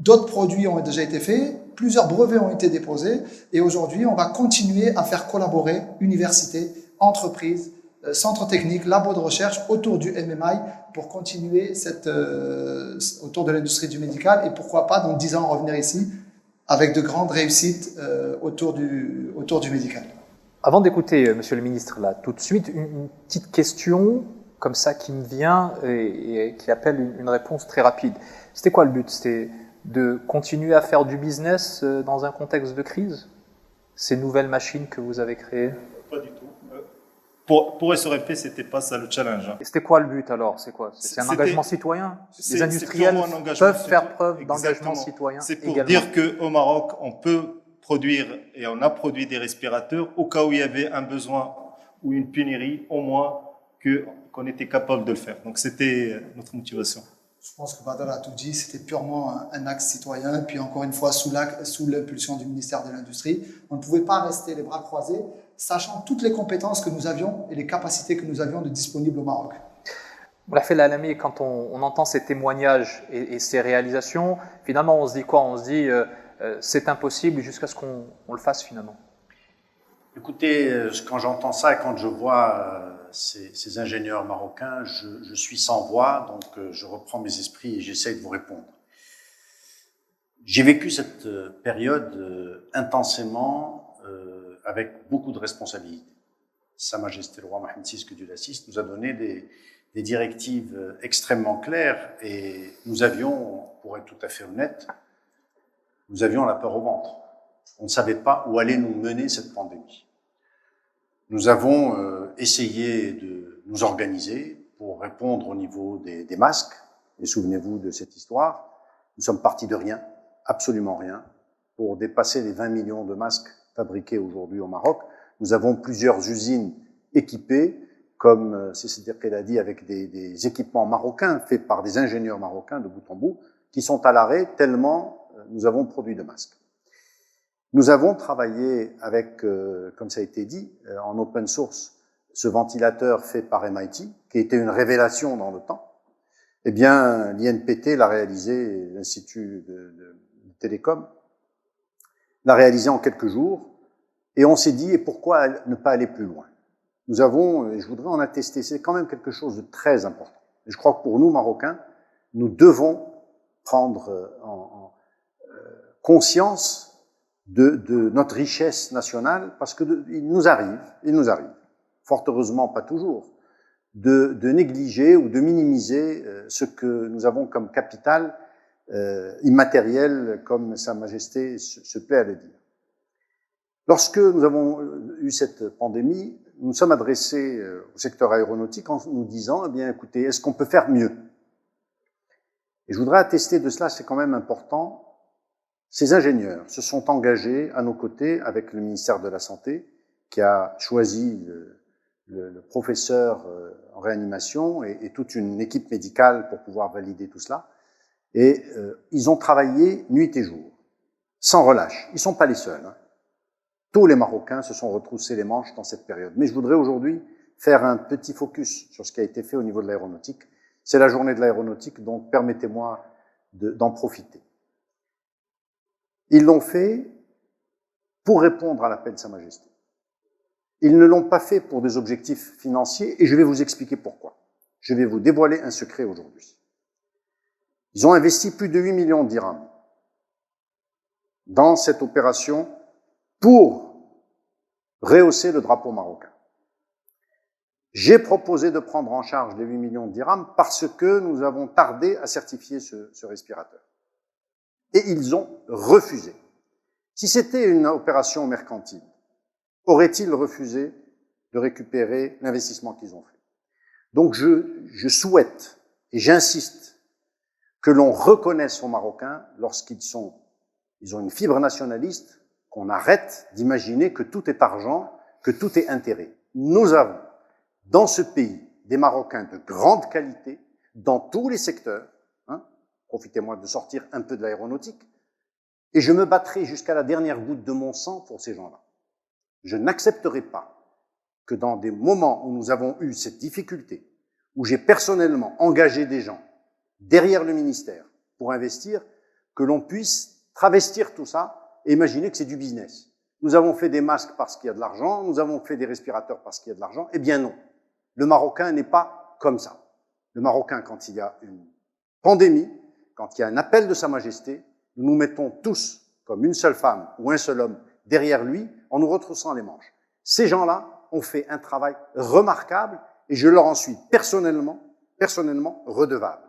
d'autres produits ont déjà été faits, plusieurs brevets ont été déposés, et aujourd'hui, on va continuer à faire collaborer universités, entreprises, centres techniques, labos de recherche autour du MMI pour continuer autour de l'industrie du médical, et pourquoi pas, dans 10 ans, revenir ici avec de grandes réussites autour du médical. Avant d'écouter Monsieur le Ministre, là, tout de suite, une petite question comme ça qui me vient et qui appelle une réponse très rapide. C'était quoi le but? C'était de continuer à faire du business dans un contexte de crise? Ces nouvelles machines que vous avez créées? Pas du tout. Pour SRMP, c'était pas ça le challenge. Et c'était quoi le but alors? C'est quoi? C'est un engagement citoyen? Les industriels peuvent faire preuve d'engagement citoyen. C'est pour dire qu'au Maroc, on peut produire, et on a produit des respirateurs, au cas où il y avait un besoin ou une pénurie, au moins qu'on était capable de le faire. Donc c'était notre motivation. Je pense que Badr a tout dit, c'était purement un axe citoyen, puis encore une fois sous l'impulsion du ministère de l'Industrie. On ne pouvait pas rester les bras croisés, sachant toutes les compétences que nous avions et les capacités que nous avions de disponibles au Maroc. Rafel Alami, quand on entend ces témoignages et ces réalisations, finalement on se dit quoi? On se dit c'est impossible jusqu'à ce qu'on le fasse finalement. Écoutez, quand j'entends ça et quand je vois ces ingénieurs marocains, je suis sans voix, donc je reprends mes esprits et j'essaie de vous répondre. J'ai vécu cette période intensément avec beaucoup de responsabilités. Sa Majesté le roi Mohammed VI, que Dieu l'assiste, nous a donné des des directives extrêmement claires et nous avions, pour être tout à fait honnête, nous avions la peur au ventre. On ne savait pas où allait nous mener cette pandémie. Nous avons essayé de nous organiser pour répondre au niveau des masques. Et souvenez-vous de cette histoire. Nous sommes partis de rien, absolument rien, pour dépasser les 20 millions de masques fabriqués aujourd'hui au Maroc. Nous avons plusieurs usines équipées, comme c'est-à-dire qu'elle a dit, avec des équipements marocains faits par des ingénieurs marocains de bout en bout, qui sont à l'arrêt tellement nous avons produit de masques. Nous avons travaillé avec, comme ça a été dit, en open source, ce ventilateur fait par MIT, qui était une révélation dans le temps. Eh bien, l'INPT l'a réalisé, l'Institut de Télécom, l'a réalisé en quelques jours, et on s'est dit, et pourquoi ne pas aller plus loin? Nous avons, et je voudrais en attester, c'est quand même quelque chose de très important. Et je crois que pour nous, Marocains, nous devons prendre conscience de notre richesse nationale, parce que il nous arrive, fort heureusement pas toujours, de négliger ou de minimiser ce que nous avons comme capital immatériel, comme Sa Majesté se plaît à le dire. Lorsque nous avons eu cette pandémie, nous nous sommes adressés au secteur aéronautique en nous disant, eh bien, écoutez, est-ce qu'on peut faire mieux? Et je voudrais attester de cela, c'est quand même important. Ces ingénieurs se sont engagés à nos côtés avec le ministère de la Santé, qui a choisi le professeur en réanimation et toute une équipe médicale pour pouvoir valider tout cela. Et ils ont travaillé nuit et jour, sans relâche. Ils ne sont pas les seuls. Hein. Tous les Marocains se sont retroussés les manches dans cette période. Mais je voudrais aujourd'hui faire un petit focus sur ce qui a été fait au niveau de l'aéronautique. C'est la journée de l'aéronautique, donc permettez-moi d'en profiter. Ils l'ont fait pour répondre à l'appel de Sa Majesté. Ils ne l'ont pas fait pour des objectifs financiers, et je vais vous expliquer pourquoi. Je vais vous dévoiler un secret aujourd'hui. Ils ont investi plus de 8 millions de dirhams dans cette opération pour rehausser le drapeau marocain. J'ai proposé de prendre en charge les 8 millions de dirhams parce que nous avons tardé à certifier ce respirateur. Et ils ont refusé. Si c'était une opération mercantile, auraient-ils refusé de récupérer l'investissement qu'ils ont fait? Donc je souhaite et j'insiste que l'on reconnaisse aux Marocains, lorsqu'ils ont une fibre nationaliste, qu'on arrête d'imaginer que tout est argent, que tout est intérêt. Nous avons dans ce pays des Marocains de grande qualité, dans tous les secteurs. Profitez-moi de sortir un peu de l'aéronautique. Et je me battrai jusqu'à la dernière goutte de mon sang pour ces gens-là. Je n'accepterai pas que dans des moments où nous avons eu cette difficulté, où j'ai personnellement engagé des gens derrière le ministère pour investir, que l'on puisse travestir tout ça et imaginer que c'est du business. Nous avons fait des masques parce qu'il y a de l'argent, nous avons fait des respirateurs parce qu'il y a de l'argent. Eh bien non, le Marocain n'est pas comme ça. Le Marocain, quand il y a une pandémie, quand il y a un appel de Sa Majesté, nous nous mettons tous, comme une seule femme ou un seul homme, derrière lui, en nous retroussant les manches. Ces gens-là ont fait un travail remarquable et je leur en suis personnellement redevable.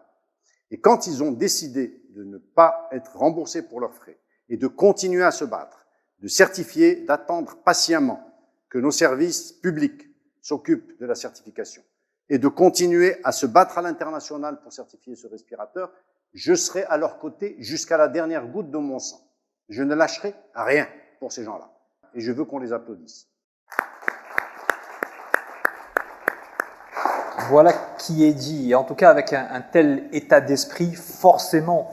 Et quand ils ont décidé de ne pas être remboursés pour leurs frais et de continuer à se battre, de certifier, d'attendre patiemment que nos services publics s'occupent de la certification et de continuer à se battre à l'international pour certifier ce respirateur, je serai à leur côté jusqu'à la dernière goutte de mon sang. Je ne lâcherai rien pour ces gens-là. Et je veux qu'on les applaudisse. Voilà qui est dit. Et en tout cas, avec un tel état d'esprit, forcément,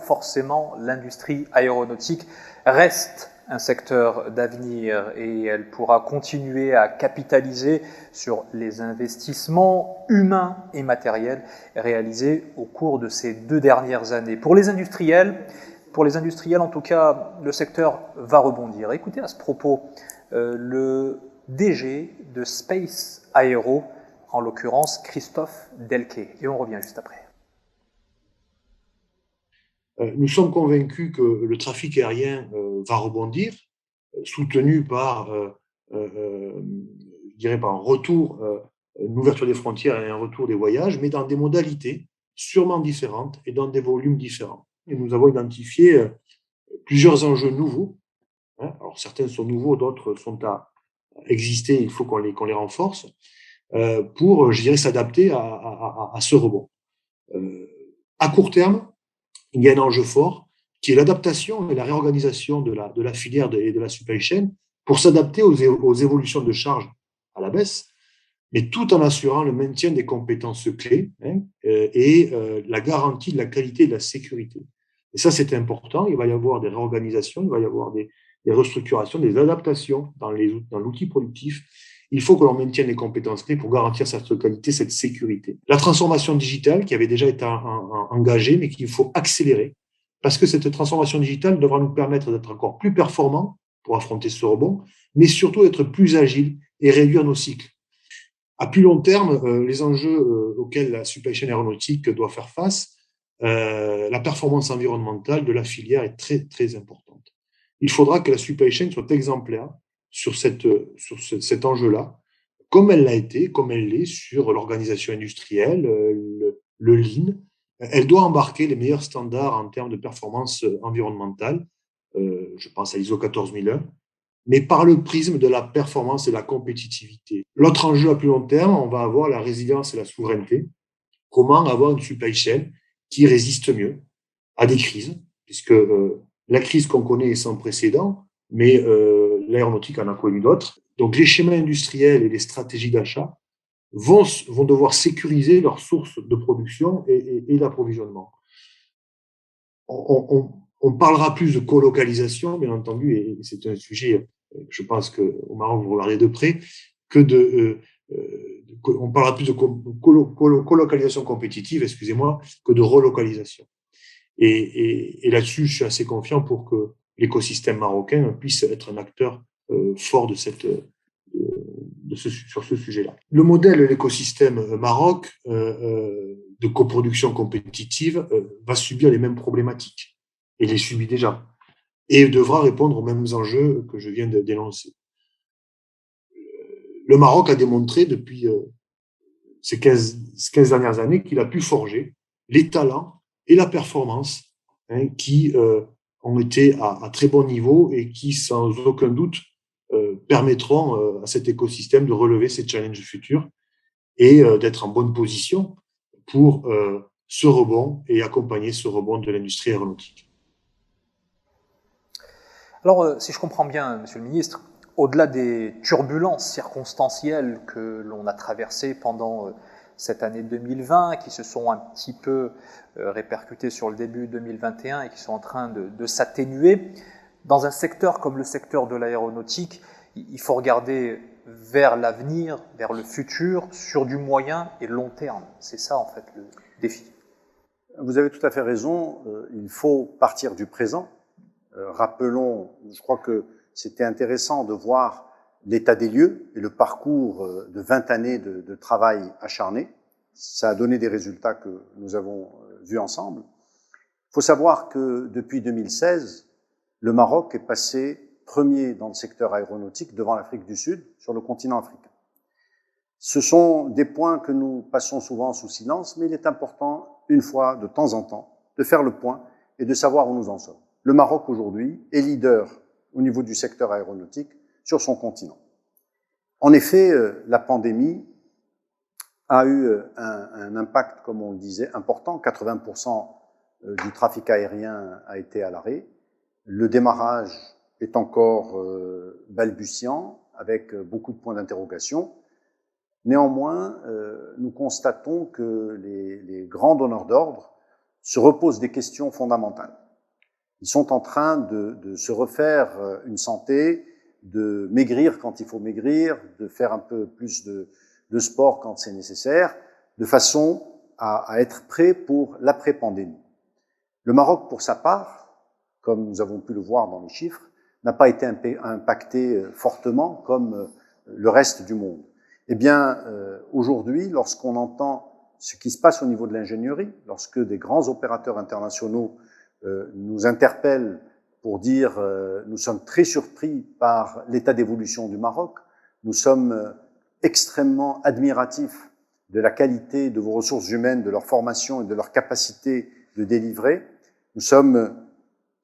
l'industrie aéronautique reste un secteur d'avenir et elle pourra continuer à capitaliser sur les investissements humains et matériels réalisés au cours de ces 2 dernières années. Pour les industriels, en tout cas, le secteur va rebondir. Écoutez à ce propos le DG de Space Aero, en l'occurrence Christophe Delquet. Et on revient juste après. Nous sommes convaincus que le trafic aérien va rebondir, soutenu par, je dirais, par un retour une ouverture des frontières et un retour des voyages, mais dans des modalités sûrement différentes et dans des volumes différents. Et nous avons identifié plusieurs enjeux nouveaux. Alors certains sont nouveaux, d'autres sont à exister, il faut qu'on les renforce pour, je dirais, s'adapter à ce rebond. À court terme, il y a un enjeu fort qui est l'adaptation et la réorganisation de la filière et de la supply chain pour s'adapter aux évolutions de charges à la baisse, mais tout en assurant le maintien des compétences clés et la garantie de la qualité et de la sécurité. Et ça, c'est important. Il va y avoir des réorganisations, il va y avoir des restructurations, des adaptations dans l'outil productif. Il faut que l'on maintienne les compétences clés pour garantir cette qualité, cette sécurité. La transformation digitale qui avait déjà été engagée, mais qu'il faut accélérer, parce que cette transformation digitale devra nous permettre d'être encore plus performants pour affronter ce rebond, mais surtout d'être plus agiles et réduire nos cycles. À plus long terme, les enjeux auxquels la supply chain aéronautique doit faire face, la performance environnementale de la filière est très, très importante. Il faudra que la supply chain soit exemplaire sur cet enjeu-là, comme elle l'a été, comme elle l'est sur l'organisation industrielle, le lean. Elle doit embarquer les meilleurs standards en termes de performance environnementale, je pense à l'ISO 14001, mais par le prisme de la performance et de la compétitivité. L'autre enjeu à plus long terme, on va avoir la résilience et la souveraineté. Comment avoir une supply chain qui résiste mieux à des crises, puisque la crise qu'on connaît est sans précédent, mais l'aéronautique en a connu d'autres. Donc les schémas industriels et les stratégies d'achat vont devoir sécuriser leurs sources de production et d'approvisionnement. On parlera plus de colocalisation, bien entendu, et c'est un sujet, je pense qu'au Maroc, vous regardez de près, on parlera plus de colocalisation compétitive, excusez-moi, que de relocalisation. Et là-dessus, je suis assez confiant pour que l'écosystème marocain puisse être un acteur fort sur ce sujet-là. Le modèle de l'écosystème Maroc de coproduction compétitive va subir les mêmes problématiques, et les subit déjà, et devra répondre aux mêmes enjeux que je viens de dénoncer. Le Maroc a démontré depuis ces 15 dernières années qu'il a pu forger les talents et la performance qui ont été à très bon niveau et qui, sans aucun doute, permettront à cet écosystème de relever ces challenges futurs et d'être en bonne position pour ce rebond et accompagner ce rebond de l'industrie aéronautique. Alors, si je comprends bien, Monsieur le Ministre, au-delà des turbulences circonstancielles que l'on a traversées pendant cette année 2020, qui se sont un petit peu répercutées sur le début 2021 et qui sont en train de s'atténuer, dans un secteur comme le secteur de l'aéronautique, il faut regarder vers l'avenir, vers le futur, sur du moyen et long terme. C'est ça, en fait, le défi. Vous avez tout à fait raison. Il faut partir du présent. Rappelons, je crois que c'était intéressant de voir l'état des lieux et le parcours de 20 années de travail acharné. Ça a donné des résultats que nous avons vus ensemble. Il faut savoir que depuis 2016, le Maroc est passé premier dans le secteur aéronautique devant l'Afrique du Sud sur le continent africain. Ce sont des points que nous passons souvent sous silence, mais il est important, une fois de temps en temps, de faire le point et de savoir où nous en sommes. Le Maroc, aujourd'hui, est leader au niveau du secteur aéronautique sur son continent. En effet, la pandémie a eu un impact, comme on le disait, important. 80% du trafic aérien a été à l'arrêt. Le démarrage est encore balbutiant, avec beaucoup de points d'interrogation. Néanmoins, nous constatons que les grands donneurs d'ordre se reposent des questions fondamentales. Ils sont en train de se refaire une santé, de maigrir quand il faut maigrir, de faire un peu plus de sport quand c'est nécessaire, de façon à être prêt pour l'après-pandémie. Le Maroc, pour sa part, comme nous avons pu le voir dans les chiffres, n'a pas été impacté fortement comme le reste du monde. Eh bien, aujourd'hui, lorsqu'on entend ce qui se passe au niveau de l'ingénierie, lorsque des grands opérateurs internationaux nous interpellent pour dire nous sommes très surpris par l'état d'évolution du Maroc, nous sommes extrêmement admiratif de la qualité de vos ressources humaines, de leur formation et de leur capacité de délivrer. Nous sommes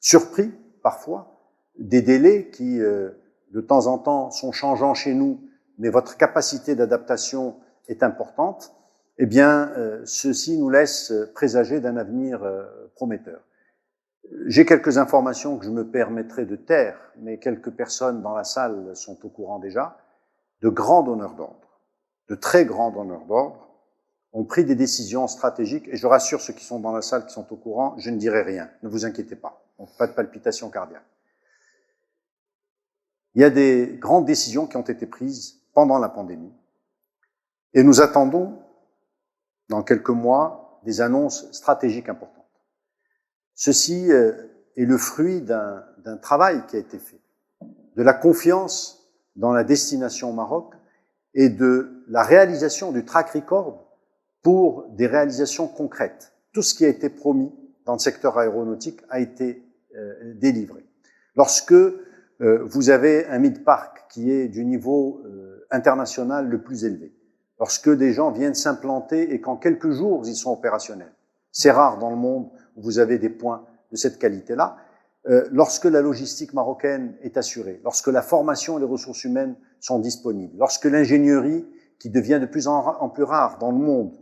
surpris parfois des délais qui, de temps en temps, sont changeants chez nous, mais votre capacité d'adaptation est importante. Eh bien, ceci nous laisse présager d'un avenir prometteur. J'ai quelques informations que je me permettrai de taire, mais quelques personnes dans la salle sont au courant déjà. De grands donneurs d'ordre, de très grands donneurs d'ordre, ont pris des décisions stratégiques, et je rassure ceux qui sont dans la salle, qui sont au courant, je ne dirai rien, ne vous inquiétez pas, donc pas de palpitations cardiaques. Il y a des grandes décisions qui ont été prises pendant la pandémie, et nous attendons, dans quelques mois, des annonces stratégiques importantes. Ceci est le fruit d'un travail qui a été fait, de la confiance dans la destination au Maroc et de la réalisation du track record pour des réalisations concrètes. Tout ce qui a été promis dans le secteur aéronautique a été délivré. Lorsque vous avez un mid-park qui est du niveau international le plus élevé, lorsque des gens viennent s'implanter et qu'en quelques jours, ils sont opérationnels, c'est rare dans le monde où vous avez des points de cette qualité-là, lorsque la logistique marocaine est assurée, lorsque la formation et les ressources humaines sont disponibles, lorsque l'ingénierie, qui devient de plus en plus rare dans le monde,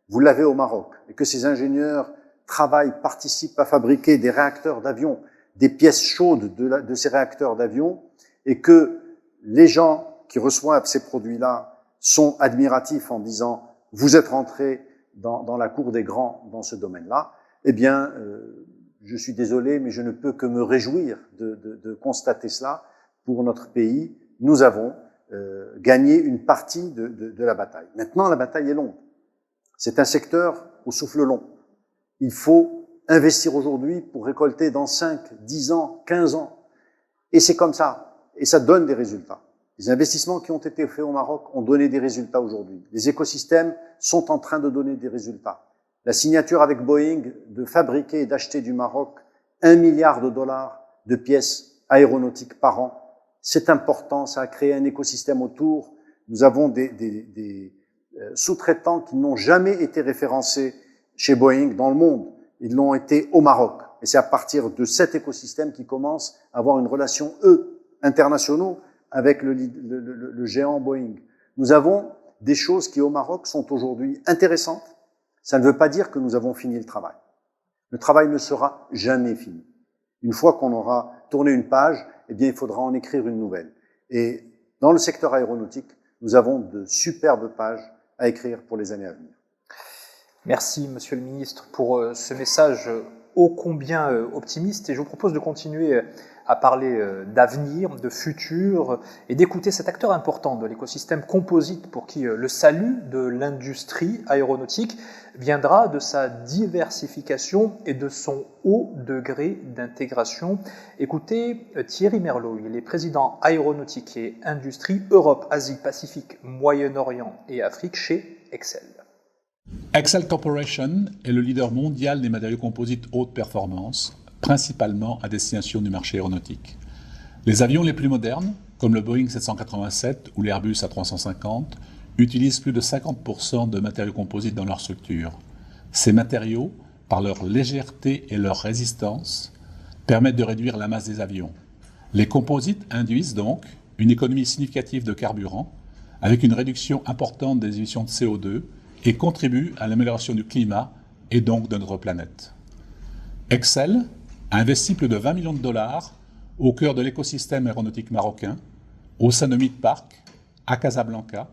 vous l'avez au Maroc, et que ces ingénieurs travaillent, participent à fabriquer des réacteurs d'avion, des pièces chaudes de ces réacteurs d'avion, et que les gens qui reçoivent ces produits-là sont admiratifs en disant « vous êtes rentrés dans la cour des grands dans ce domaine-là », eh bien, je suis désolé, mais je ne peux que me réjouir de constater cela pour notre pays. Nous avons gagné une partie de la bataille. Maintenant, la bataille est longue. C'est un secteur au souffle long. Il faut investir aujourd'hui pour récolter dans 5, 10 ans, 15 ans. Et c'est comme ça. Et ça donne des résultats. Les investissements qui ont été faits au Maroc ont donné des résultats aujourd'hui. Les écosystèmes sont en train de donner des résultats. La signature avec Boeing de fabriquer et d'acheter du Maroc 1 milliard de dollars de pièces aéronautiques par an, c'est important, ça a créé un écosystème autour. Nous avons des sous-traitants qui n'ont jamais été référencés chez Boeing dans le monde. Ils l'ont été au Maroc. Et c'est à partir de cet écosystème qu'ils commencent à avoir une relation, internationaux, avec le géant Boeing. Nous avons des choses qui, au Maroc, sont aujourd'hui intéressantes. Ça ne veut pas dire que nous avons fini le travail. Le travail ne sera jamais fini. Une fois qu'on aura tourné une page, eh bien, il faudra en écrire une nouvelle. Et dans le secteur aéronautique, nous avons de superbes pages à écrire pour les années à venir. Merci, Monsieur le Ministre, pour ce message ô combien optimiste. Et je vous propose de continuer à parler d'avenir, de futur, et d'écouter cet acteur important de l'écosystème composite pour qui le salut de l'industrie aéronautique viendra de sa diversification et de son haut degré d'intégration. Écoutez Thierry Merlot, il est président aéronautique et industrie Europe, Asie, Pacifique, Moyen-Orient et Afrique chez Excel. Excel Corporation est le leader mondial des matériaux composites haute performance, principalement à destination du marché aéronautique. Les avions les plus modernes, comme le Boeing 787 ou l'Airbus A350, utilisent plus de 50% de matériaux composites dans leur structure. Ces matériaux, par leur légèreté et leur résistance, permettent de réduire la masse des avions. Les composites induisent donc une économie significative de carburant, avec une réduction importante des émissions de CO2 et contribuent à l'amélioration du climat et donc de notre planète. Excel a investi plus de 20 millions de dollars au cœur de l'écosystème aéronautique marocain, au sein de Midpark, à Casablanca,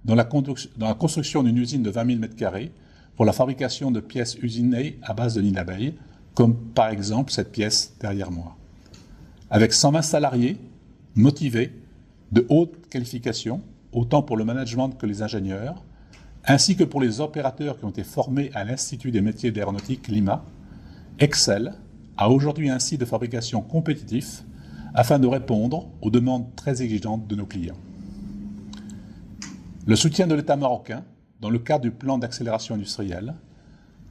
dans la construction d'une usine de 20 000 m² pour la fabrication de pièces usinées à base de nid d'abeilles, comme par exemple cette pièce derrière moi. Avec 120 salariés, motivés, de haute qualification, autant pour le management que les ingénieurs, ainsi que pour les opérateurs qui ont été formés à l'Institut des métiers de l'aéronautique, l'IMA, Excel a aujourd'hui un site de fabrication compétitif afin de répondre aux demandes très exigeantes de nos clients. Le soutien de l'État marocain, dans le cadre du plan d'accélération industrielle,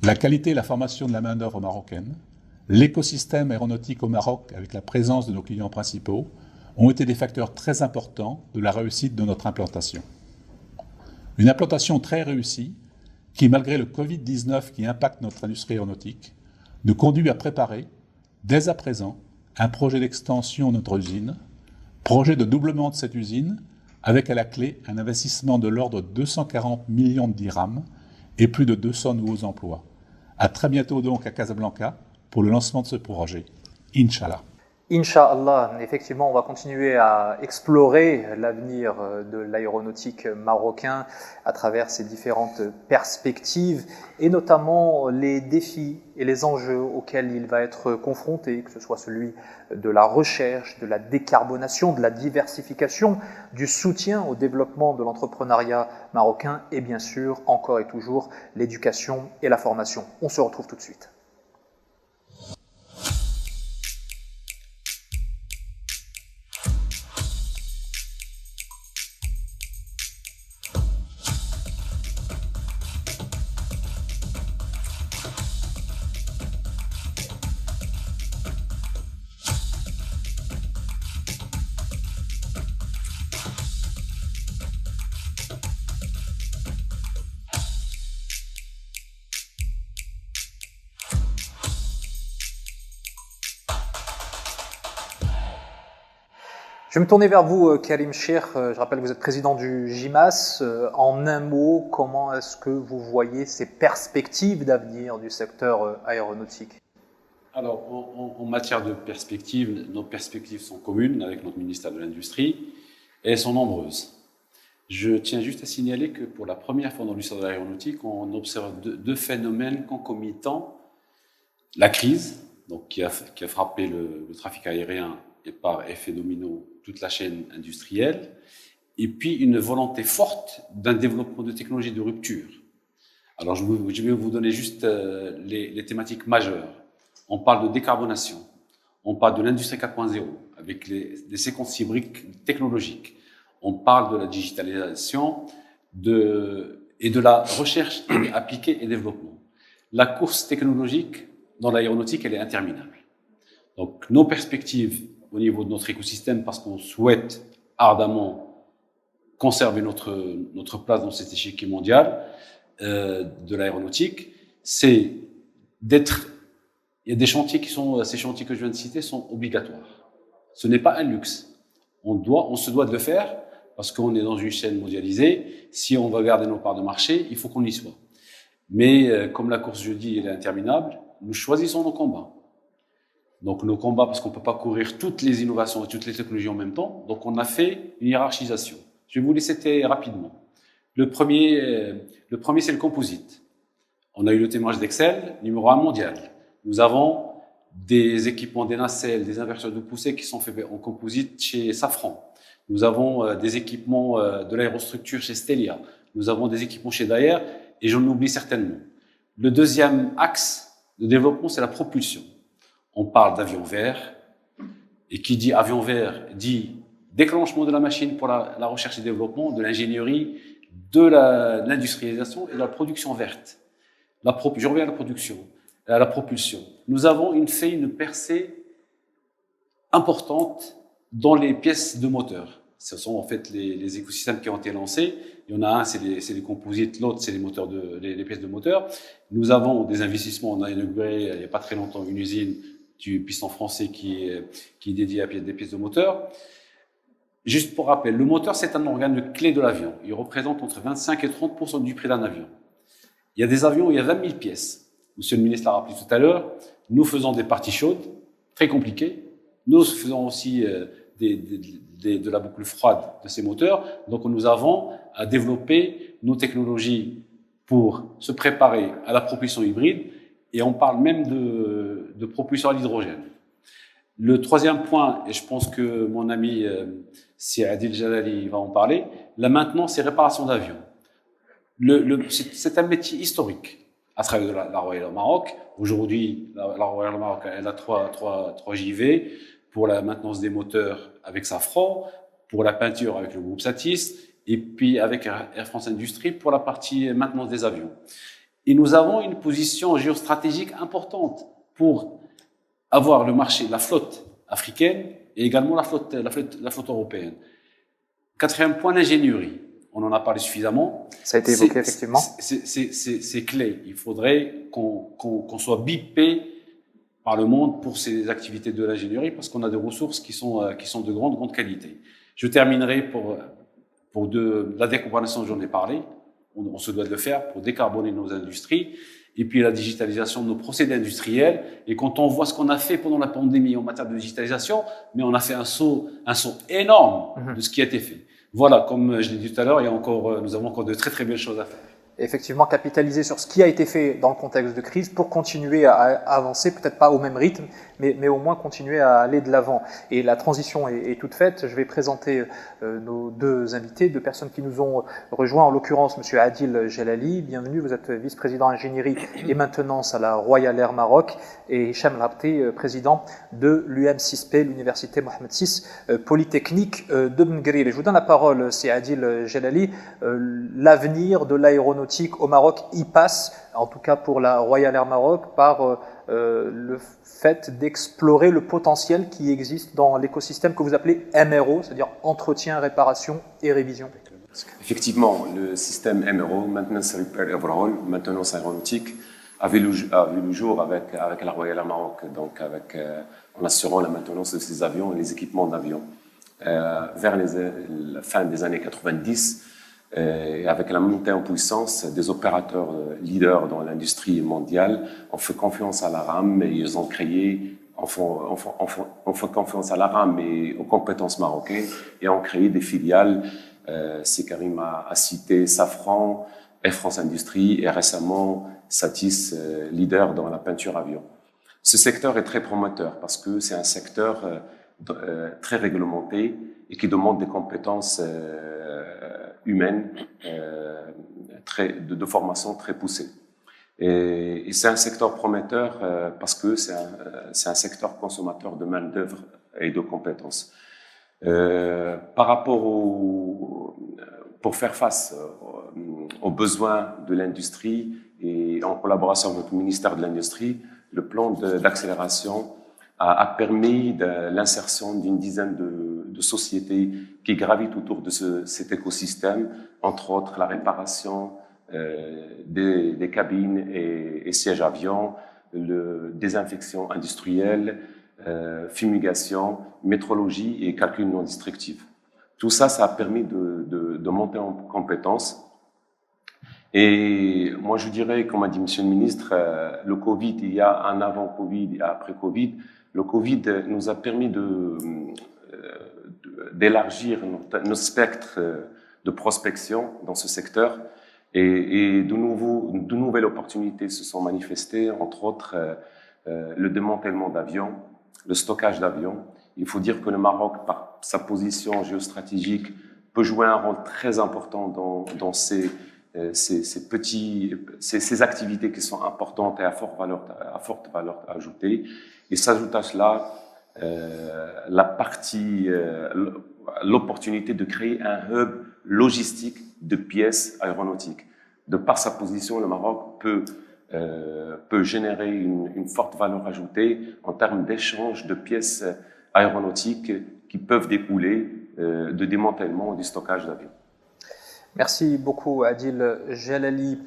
la qualité et la formation de la main-d'œuvre marocaine, l'écosystème aéronautique au Maroc avec la présence de nos clients principaux ont été des facteurs très importants de la réussite de notre implantation. Une implantation très réussie qui, malgré le Covid-19 qui impacte notre industrie aéronautique, nous conduit à préparer, dès à présent, un projet d'extension de notre usine, projet de doublement de cette usine, avec à la clé un investissement de l'ordre de 240 millions de dirhams et plus de 200 nouveaux emplois. À très bientôt donc à Casablanca pour le lancement de ce projet. Inch'Allah. Inch'Allah, effectivement, on va continuer à explorer l'avenir de l'aéronautique marocain à travers ces différentes perspectives et notamment les défis et les enjeux auxquels il va être confronté, que ce soit celui de la recherche, de la décarbonation, de la diversification, du soutien au développement de l'entrepreneuriat marocain et bien sûr, encore et toujours, l'éducation et la formation. On se retrouve tout de suite. Je vais me tourner vers vous, Karim Cheikh. Je rappelle que vous êtes président du GIMAS. En un mot, comment est-ce que vous voyez ces perspectives d'avenir du secteur aéronautique? Alors, en matière de perspectives, nos perspectives sont communes avec notre ministère de l'Industrie et elles sont nombreuses. Je tiens juste à signaler que pour la première fois dans l'histoire de l'aéronautique, on observe deux phénomènes concomitants. La crise, donc qui a frappé le trafic aérien et par effet domino toute la chaîne industrielle, et puis une volonté forte d'un développement de technologies de rupture. Alors je vais vous donner juste les thématiques majeures. On parle de décarbonation, on parle de l'industrie 4.0 avec des séquences hybrides technologiques, on parle de la digitalisation et de la recherche appliquée et développement. La course technologique dans l'aéronautique, elle est interminable. Donc nos perspectives au niveau de notre écosystème, parce qu'on souhaite ardemment conserver notre place dans cet échiquier mondial de l'aéronautique, c'est d'être... Il y a des chantiers ces chantiers que je viens de citer sont obligatoires. Ce n'est pas un luxe. On se doit de le faire parce qu'on est dans une chaîne mondialisée. Si on va garder nos parts de marché, il faut qu'on y soit. Mais comme la course jeudi elle est interminable, nous choisissons nos combats. Donc nos combats, parce qu'on ne peut pas courir toutes les innovations et toutes les technologies en même temps, donc on a fait une hiérarchisation. Je vais vous les citer rapidement. Le premier c'est le composite. On a eu le témoignage d'Excel, numéro 1 mondial. Nous avons des équipements, des nacelles, des inverseurs de poussée qui sont faits en composite chez Safran. Nous avons des équipements de l'aérostructure chez Stelia. Nous avons des équipements chez Daher et j'en oublie certainement. Le deuxième axe de développement, c'est la propulsion. On parle d'avion vert, et qui dit avion vert dit déclenchement de la machine pour la recherche et développement, de l'ingénierie, de l'industrialisation et de la production verte. Je reviens à la propulsion. Nous avons fait une percée importante dans les pièces de moteur. Ce sont en fait les écosystèmes qui ont été lancés. Il y en a un, c'est les composites, l'autre, c'est les pièces de moteur. Nous avons des investissements. On a inauguré il n'y a pas très longtemps une usine du piston français qui est dédié à des pièces de moteur. Juste pour rappel, le moteur, c'est un organe clé de l'avion. Il représente entre 25 et 30% du prix d'un avion. Il y a des avions où il y a 20 000 pièces. Monsieur le ministre l'a rappelé tout à l'heure, nous faisons des parties chaudes, très compliquées. Nous faisons aussi de la boucle froide de ces moteurs. Donc nous avons à développer nos technologies pour se préparer à la propulsion hybride. Et on parle même de propulsion à l'hydrogène. Le troisième point, et je pense que mon ami Adil Jalali va en parler, la maintenance et réparation d'avions. C'est un métier historique à travers la Royal Air Maroc. Aujourd'hui, la Royal Air Maroc elle a 3 JV pour la maintenance des moteurs avec Safran, pour la peinture avec le groupe Satis, et puis avec Air France Industrie pour la partie maintenance des avions. Et nous avons une position géostratégique importante pour avoir le marché, la flotte africaine et également la flotte européenne. Quatrième point, l'ingénierie. on en a parlé suffisamment. Ça a été évoqué, effectivement. C'est clé. Il faudrait qu'on soit bipé par le monde pour ces activités de l'ingénierie parce qu'on a des ressources qui sont de grande qualité. Je terminerai pour la décarbonation, j'en ai parlé. On se doit de le faire pour décarboner nos industries. Et puis la digitalisation de nos procédés industriels. Et quand on voit ce qu'on a fait pendant la pandémie en matière de digitalisation, mais on a fait un saut énorme de ce qui a été fait. Voilà, comme je l'ai dit tout à l'heure, nous avons encore de très très belles choses à faire. Effectivement, capitaliser sur ce qui a été fait dans le contexte de crise pour continuer à avancer, peut-être pas au même rythme, mais au moins continuer à aller de l'avant. Et la transition est toute faite. Je vais présenter nos deux invités, deux personnes qui nous ont rejoints, en l'occurrence Monsieur Adil Jelali. Bienvenue, vous êtes vice-président ingénierie et maintenance à la Royal Air Maroc, et Hicham El Habti, président de l'UM6P, l'université Mohamed VI Polytechnique de Benguerir. Je vous donne la parole, c'est Adil Jelali. L'avenir de l'aéronautique au Maroc y passe, en tout cas pour la Royal Air Maroc, par le fait d'explorer le potentiel qui existe dans l'écosystème que vous appelez MRO, c'est-à-dire entretien, réparation et révision. Effectivement, le système MRO, Maintenance Repair Overhaul, maintenance aéronautique, a vu le jour avec la Royal Air Maroc, donc en assurant la maintenance de ces avions et les équipements d'avions. Vers la fin des années 90, avec la montée en puissance des opérateurs leaders dans l'industrie mondiale, on fait confiance à la RAM et ils ont créé, on fait confiance à la RAM et aux compétences marocaines et ont créé des filiales. C'est Karim a cité Safran, Air France Industrie et récemment Satis, leader dans la peinture avion. Ce secteur est très prometteur parce que c'est un secteur très réglementé et qui demande des compétences humaines de formation très poussée. Et c'est un secteur prometteur parce que c'est un secteur consommateur de main-d'œuvre et de compétences. Par rapport pour faire face aux besoins de l'industrie et en collaboration avec le ministère de l'Industrie, le plan d'accélération a permis l'insertion d'une dizaine de sociétés qui gravitent autour de cet écosystème, entre autres la réparation des cabines et sièges avions, désinfection industrielle, fumigation, métrologie et calcul non destructif. Tout ça, ça a permis de monter en compétences. Et moi, je dirais, comme a dit Monsieur le Ministre, le Covid, il y a un avant Covid et après Covid. Le Covid nous a permis d'élargir nos spectres de prospection dans ce secteur et de nouvelles opportunités se sont manifestées, entre autres le démantèlement d'avions, le stockage d'avions. Il faut dire que le Maroc, par sa position géostratégique, peut jouer un rôle très important dans ces activités qui sont importantes et à forte valeur ajoutée. Et s'ajoute à cela l'opportunité de créer un hub logistique de pièces aéronautiques. De par sa position, le Maroc peut générer une forte valeur ajoutée en termes d'échange de pièces aéronautiques qui peuvent découler de démantèlement ou du stockage d'avions. Merci beaucoup Adil Jelali.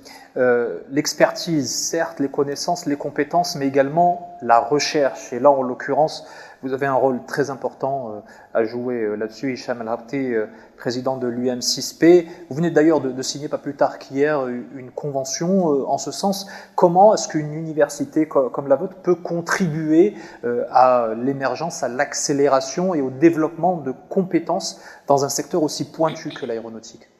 L'expertise, certes, les connaissances, les compétences, mais également la recherche. Et là, en l'occurrence, vous avez un rôle très important à jouer là-dessus. Hicham El Habti, président de l'UM6P. Vous venez d'ailleurs de signer, pas plus tard qu'hier, une convention en ce sens. Comment est-ce qu'une université comme la vôtre peut contribuer à l'émergence, à l'accélération et au développement de compétences dans un secteur aussi pointu que l'aéronautique ?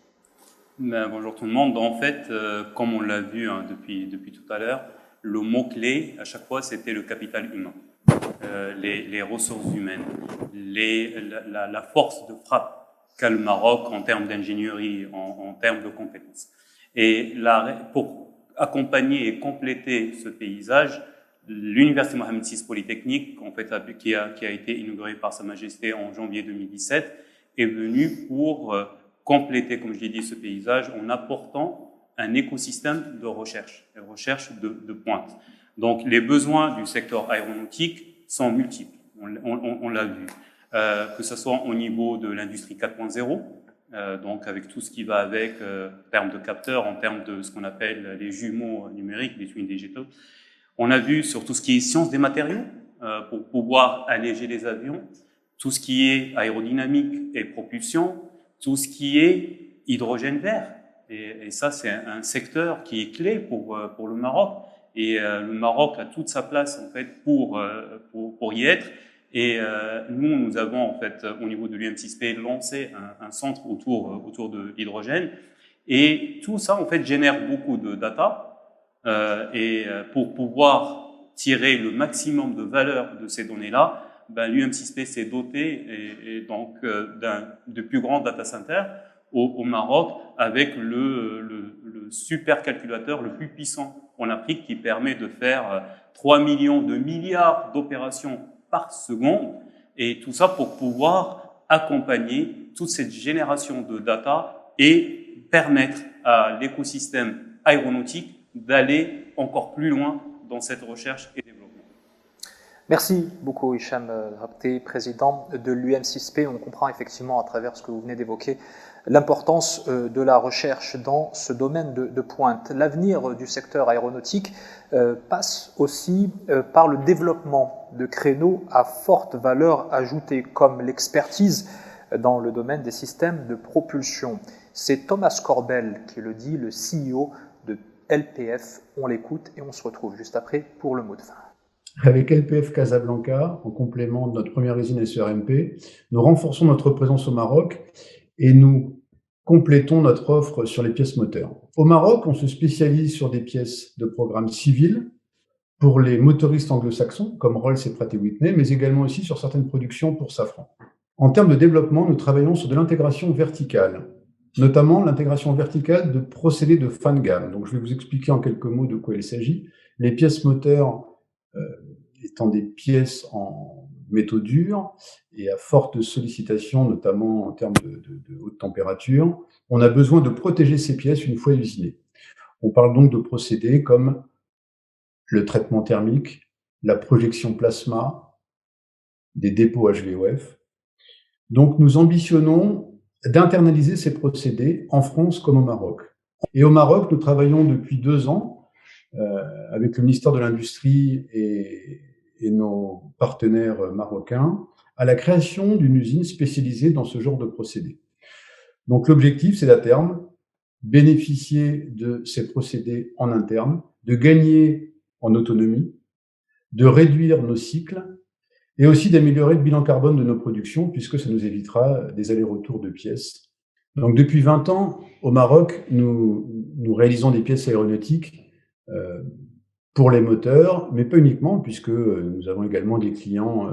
Bonjour tout le monde. En fait, comme on l'a vu depuis tout à l'heure, le mot-clé à chaque fois c'était le capital humain, les ressources humaines, la force de frappe qu'a le Maroc en termes d'ingénierie, en termes de compétences. Et pour accompagner et compléter ce paysage, l'université Mohamed VI Polytechnique, en fait, qui a été inaugurée par Sa Majesté en janvier 2017, est venue pour compléter, comme je l'ai dit, ce paysage en apportant un écosystème de recherche de pointe. Donc, les besoins du secteur aéronautique sont multiples, on l'a vu, que ce soit au niveau de l'industrie 4.0, donc avec tout ce qui va avec en termes de capteurs, en termes de ce qu'on appelle les jumeaux numériques, les twin digital. On a vu sur tout ce qui est sciences des matériaux, pour pouvoir alléger les avions, tout ce qui est aérodynamique et propulsion, tout ce qui est hydrogène vert. Et ça, c'est un secteur qui est clé pour le Maroc. Et le Maroc a toute sa place, en fait, pour y être. Et nous avons, en fait, au niveau de l'UM6P, lancé un centre autour de l'hydrogène. Et tout ça, en fait, génère beaucoup de data. Et pour pouvoir tirer le maximum de valeur de ces données-là, l'UM6P s'est doté et donc de plus grands data centers au Maroc avec le supercalculateur le plus puissant en Afrique qui permet de faire 3 millions de milliards d'opérations par seconde, et tout ça pour pouvoir accompagner toute cette génération de data et permettre à l'écosystème aéronautique d'aller encore plus loin dans cette recherche et développement. Merci beaucoup Hicham Rabté, président de l'UM6P. On comprend effectivement à travers ce que vous venez d'évoquer l'importance de la recherche dans ce domaine de pointe. L'avenir du secteur aéronautique passe aussi par le développement de créneaux à forte valeur ajoutée, comme l'expertise dans le domaine des systèmes de propulsion. C'est Thomas Corbel qui le dit, le CEO de LPF. On l'écoute et on se retrouve juste après pour le mot de fin. Avec LPF Casablanca, en complément de notre première usine SERMP, nous renforçons notre présence au Maroc et nous complétons notre offre sur les pièces moteurs. Au Maroc, on se spécialise sur des pièces de programme civil pour les motoristes anglo-saxons, comme Rolls et Pratt & Whitney, mais également aussi sur certaines productions pour Safran. En termes de développement, nous travaillons sur de l'intégration verticale, notamment l'intégration verticale de procédés de fin de gamme. Donc, je vais vous expliquer en quelques mots de quoi il s'agit. Les pièces moteurs étant des pièces en métaux durs et à forte sollicitation, notamment en termes de haute température, on a besoin de protéger ces pièces une fois usinées. On parle donc de procédés comme le traitement thermique, la projection plasma, des dépôts HVOF. Donc nous ambitionnons d'internaliser ces procédés en France comme au Maroc. Et au Maroc, nous travaillons depuis 2 ans avec le ministère de l'Industrie et nos partenaires marocains à la création d'une usine spécialisée dans ce genre de procédés. Donc l'objectif, c'est à terme bénéficier de ces procédés en interne, de gagner en autonomie, de réduire nos cycles et aussi d'améliorer le bilan carbone de nos productions puisque ça nous évitera des allers-retours de pièces. Donc depuis 20 ans, au Maroc, nous réalisons des pièces aéronautiques pour les moteurs, mais pas uniquement, puisque nous avons également des clients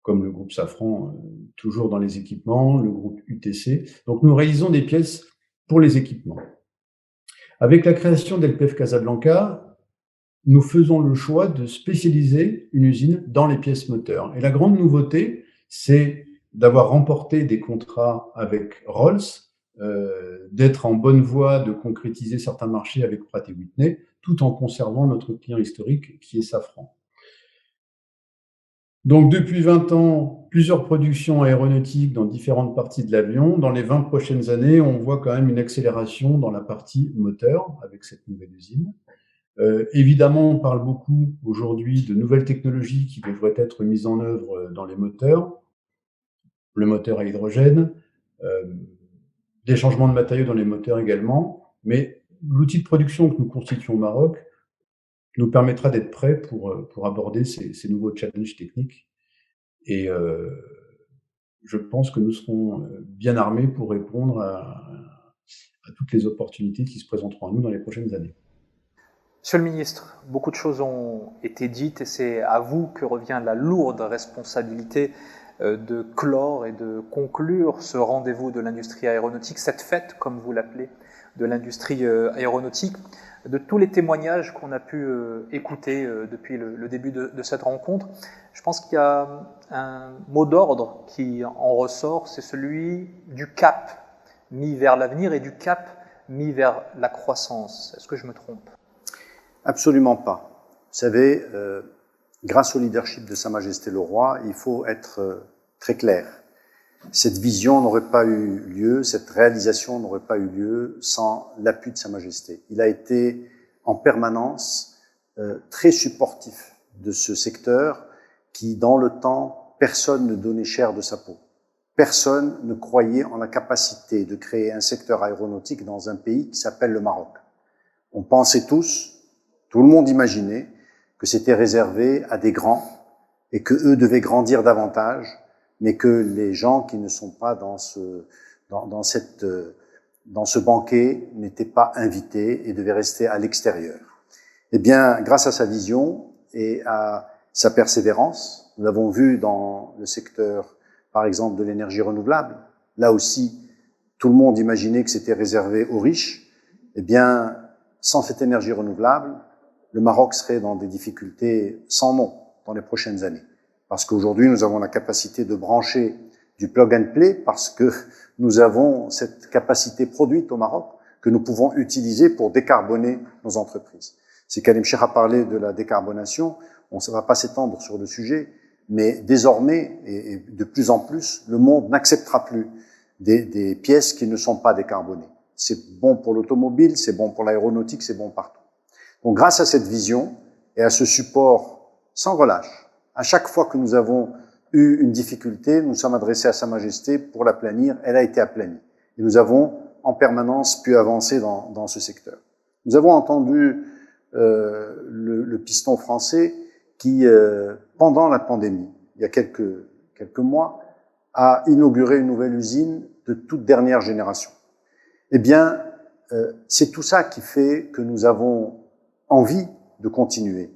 comme le groupe Safran, toujours dans les équipements, le groupe UTC. Donc nous réalisons des pièces pour les équipements. Avec la création d'LPF Casablanca, nous faisons le choix de spécialiser une usine dans les pièces moteurs. Et la grande nouveauté, c'est d'avoir remporté des contrats avec Rolls, d'être en bonne voie de concrétiser certains marchés avec Pratt & Whitney, tout en conservant notre client historique qui est Safran. Donc depuis 20 ans, plusieurs productions aéronautiques dans différentes parties de l'avion. Dans les 20 prochaines années, on voit quand même une accélération dans la partie moteur avec cette nouvelle usine. Évidemment, on parle beaucoup aujourd'hui de nouvelles technologies qui devraient être mises en œuvre dans les moteurs, le moteur à hydrogène, des changements de matériaux dans les moteurs également, mais l'outil de production que nous constituons au Maroc nous permettra d'être prêts pour aborder ces nouveaux challenges techniques. Et je pense que nous serons bien armés pour répondre à toutes les opportunités qui se présenteront à nous dans les prochaines années. Monsieur le ministre, beaucoup de choses ont été dites et c'est à vous que revient la lourde responsabilité de clore et de conclure ce rendez-vous de l'industrie aéronautique, cette fête, comme vous l'appelez, de l'industrie aéronautique. De tous les témoignages qu'on a pu écouter depuis le début de cette rencontre, je pense qu'il y a un mot d'ordre qui en ressort, c'est celui du cap mis vers l'avenir et du cap mis vers la croissance. Est-ce que je me trompe ? Absolument pas. Vous savez, grâce au leadership de Sa Majesté le Roi, il faut être très clair. cette vision n'aurait pas eu lieu, cette réalisation n'aurait pas eu lieu sans l'appui de Sa Majesté. Il a été en permanence très supportif de ce secteur qui, dans le temps, personne ne donnait cher de sa peau. Personne ne croyait en la capacité de créer un secteur aéronautique dans un pays qui s'appelle le Maroc. On pensait tous, tout le monde imaginait, que c'était réservé à des grands et que eux devaient grandir davantage, mais que les gens qui ne sont pas dans ce banquet n'étaient pas invités et devaient rester à l'extérieur. Eh bien, grâce à sa vision et à sa persévérance, nous l'avons vu dans le secteur, par exemple, de l'énergie renouvelable. Là aussi, tout le monde imaginait que c'était réservé aux riches. Eh bien, sans cette énergie renouvelable, le Maroc serait dans des difficultés sans nom dans les prochaines années. Parce qu'aujourd'hui, nous avons la capacité de brancher du plug and play parce que nous avons cette capacité produite au Maroc que nous pouvons utiliser pour décarboner nos entreprises. Si Karim Cheikh a parlé de la décarbonation, on ne va pas s'étendre sur le sujet, mais désormais, et de plus en plus, le monde n'acceptera plus des pièces qui ne sont pas décarbonées. C'est bon pour l'automobile, c'est bon pour l'aéronautique, c'est bon partout. Donc grâce à cette vision et à ce support sans relâche, à chaque fois que nous avons eu une difficulté, nous sommes adressés à Sa Majesté pour l'aplanir, elle a été aplanie. Et nous avons en permanence pu avancer dans ce secteur. Nous avons entendu le piston français qui, pendant la pandémie, il y a quelques mois, a inauguré une nouvelle usine de toute dernière génération. Eh bien, c'est tout ça qui fait que nous avons envie de continuer,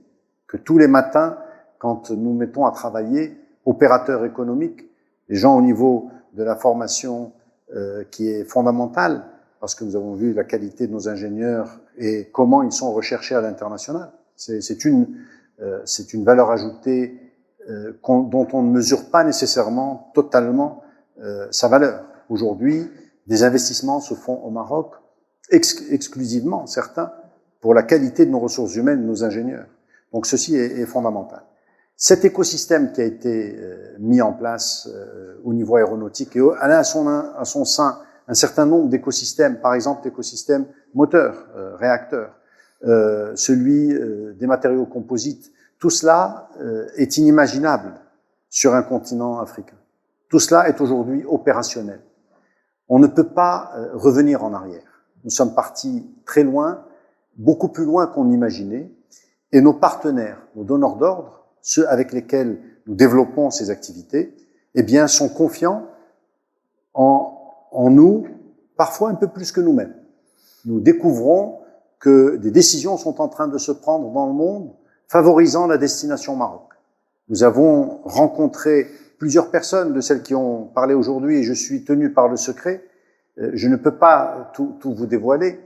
que tous les matins, quand nous mettons à travailler, opérateurs économiques, les gens au niveau de la formation qui est fondamentale, parce que nous avons vu la qualité de nos ingénieurs et comment ils sont recherchés à l'international. C'est une valeur ajoutée dont on ne mesure pas nécessairement totalement sa valeur. Aujourd'hui, des investissements se font au Maroc, exclusivement, certains, pour la qualité de nos ressources humaines, de nos ingénieurs. Donc ceci est fondamental. Cet écosystème qui a été mis en place au niveau aéronautique, et elle a à son sein un certain nombre d'écosystèmes, par exemple l'écosystème moteur, réacteur, celui des matériaux composites, tout cela est inimaginable sur un continent africain. Tout cela est aujourd'hui opérationnel. On ne peut pas revenir en arrière. Nous sommes partis très loin, beaucoup plus loin qu'on imaginait, et nos partenaires, nos donneurs d'ordre, ceux avec lesquels nous développons ces activités, eh bien, sont confiants en nous, parfois un peu plus que nous-mêmes. Nous découvrons que des décisions sont en train de se prendre dans le monde, favorisant la destination Maroc. Nous avons rencontré plusieurs personnes de celles qui ont parlé aujourd'hui, et je suis tenu par le secret. Je ne peux pas tout vous dévoiler,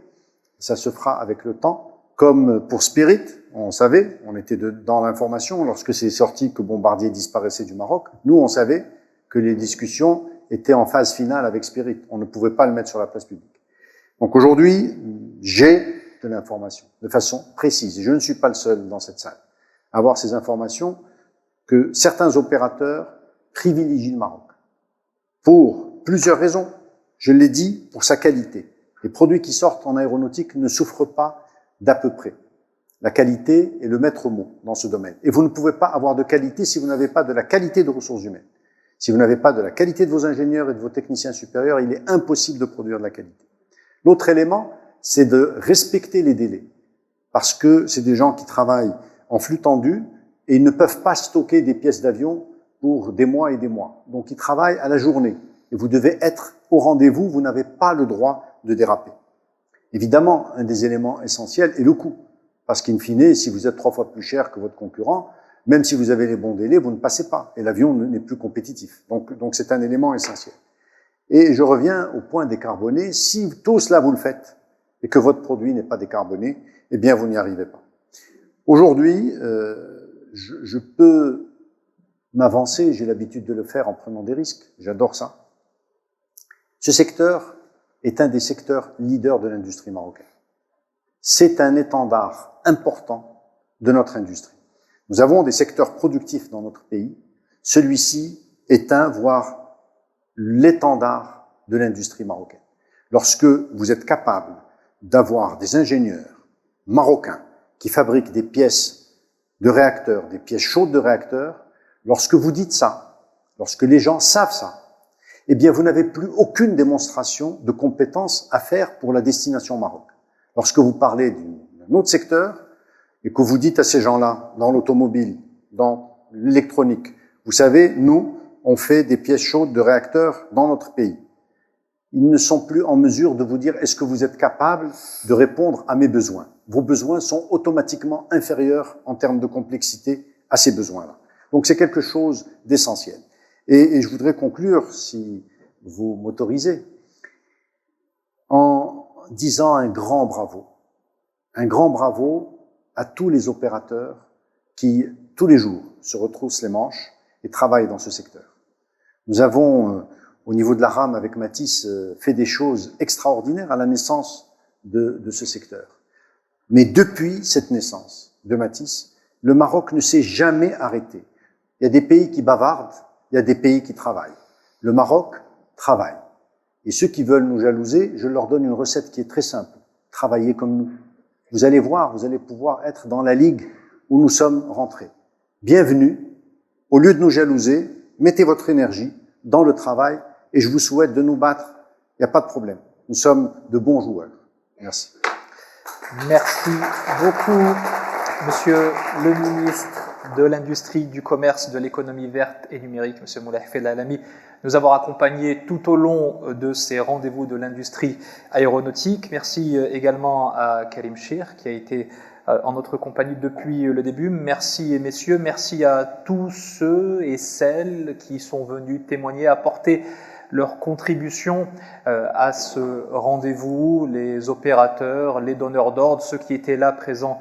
ça se fera avec le temps. Comme pour Spirit, on savait, on était dans l'information lorsque c'est sorti que Bombardier disparaissait du Maroc. Nous, on savait que les discussions étaient en phase finale avec Spirit. On ne pouvait pas le mettre sur la place publique. Donc aujourd'hui, j'ai de l'information de façon précise. Et je ne suis pas le seul dans cette salle à avoir ces informations que certains opérateurs privilégient le Maroc. Pour plusieurs raisons. Je l'ai dit, pour sa qualité. Les produits qui sortent en aéronautique ne souffrent pas d'à peu près. La qualité est le maître mot dans ce domaine. Et vous ne pouvez pas avoir de qualité si vous n'avez pas de la qualité de ressources humaines. Si vous n'avez pas de la qualité de vos ingénieurs et de vos techniciens supérieurs, il est impossible de produire de la qualité. L'autre élément, c'est de respecter les délais. Parce que c'est des gens qui travaillent en flux tendu et ils ne peuvent pas stocker des pièces d'avion pour des mois et des mois. Donc ils travaillent à la journée. Et vous devez être au rendez-vous, vous n'avez pas le droit de déraper. Évidemment, un des éléments essentiels est le coût. Parce qu'in fine, si vous êtes 3 fois plus cher que votre concurrent, même si vous avez les bons délais, vous ne passez pas. Et l'avion n'est plus compétitif. Donc c'est un élément essentiel. Et je reviens au point décarboné. Si tout cela vous le faites, et que votre produit n'est pas décarboné, eh bien vous n'y arrivez pas. Aujourd'hui, je peux m'avancer, j'ai l'habitude de le faire en prenant des risques, j'adore ça. Ce secteur est un des secteurs leaders de l'industrie marocaine. C'est un étendard important de notre industrie. Nous avons des secteurs productifs dans notre pays. Celui-ci est un, voire l'étendard de l'industrie marocaine. Lorsque vous êtes capable d'avoir des ingénieurs marocains qui fabriquent des pièces de réacteurs, des pièces chaudes de réacteurs, lorsque vous dites ça, lorsque les gens savent ça, eh bien vous n'avez plus aucune démonstration de compétence à faire pour la destination Maroc. Lorsque vous parlez d'un autre secteur et que vous dites à ces gens-là, dans l'automobile, dans l'électronique, vous savez, nous, on fait des pièces chaudes de réacteurs dans notre pays. Ils ne sont plus en mesure de vous dire est-ce que vous êtes capable de répondre à mes besoins. Vos besoins sont automatiquement inférieurs en termes de complexité à ces besoins-là. Donc c'est quelque chose d'essentiel. Et je voudrais conclure, si vous m'autorisez, en disant un grand bravo à tous les opérateurs qui, tous les jours, se retroussent les manches et travaillent dans ce secteur. Nous avons, au niveau de la RAM, avec Matisse, fait des choses extraordinaires à la naissance de ce secteur. Mais depuis cette naissance de Matisse, le Maroc ne s'est jamais arrêté. Il y a des pays qui bavardent, il y a des pays qui travaillent. Le Maroc travaille. Et ceux qui veulent nous jalouser, je leur donne une recette qui est très simple. Travaillez comme nous. Vous allez voir, vous allez pouvoir être dans la ligue où nous sommes rentrés. Bienvenue. Au lieu de nous jalouser, mettez votre énergie dans le travail et je vous souhaite de nous battre. Il n'y a pas de problème. Nous sommes de bons joueurs. Merci. Merci beaucoup, Monsieur le ministre de l'Industrie, du Commerce, de l'Économie verte et numérique, Monsieur Moulay Hafid Al-Alami, nous avoir accompagnés tout au long de ces rendez-vous de l'industrie aéronautique. Merci également à Karim Chir, qui a été en notre compagnie depuis le début. Merci messieurs, merci à tous ceux et celles qui sont venus témoigner, apporter leur contribution à ce rendez-vous, les opérateurs, les donneurs d'ordre, ceux qui étaient là présents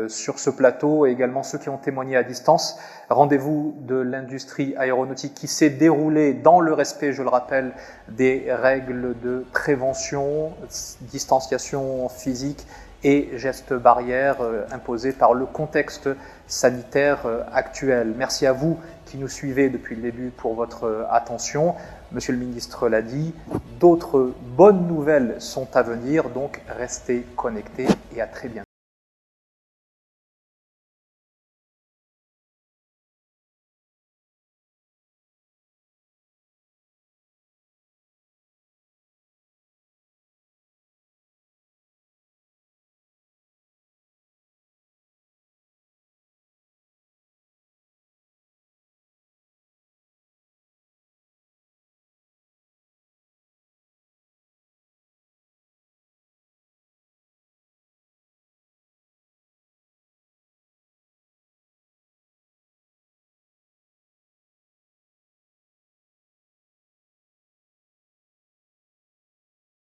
sur ce plateau et également ceux qui ont témoigné à distance. Rendez-vous de l'industrie aéronautique qui s'est déroulé dans le respect, je le rappelle, des règles de prévention, distanciation physique et gestes barrières imposés par le contexte sanitaire actuel. Merci à vous qui nous suivez depuis le début pour votre attention. Monsieur le ministre l'a dit, d'autres bonnes nouvelles sont à venir, donc restez connectés et à très bientôt.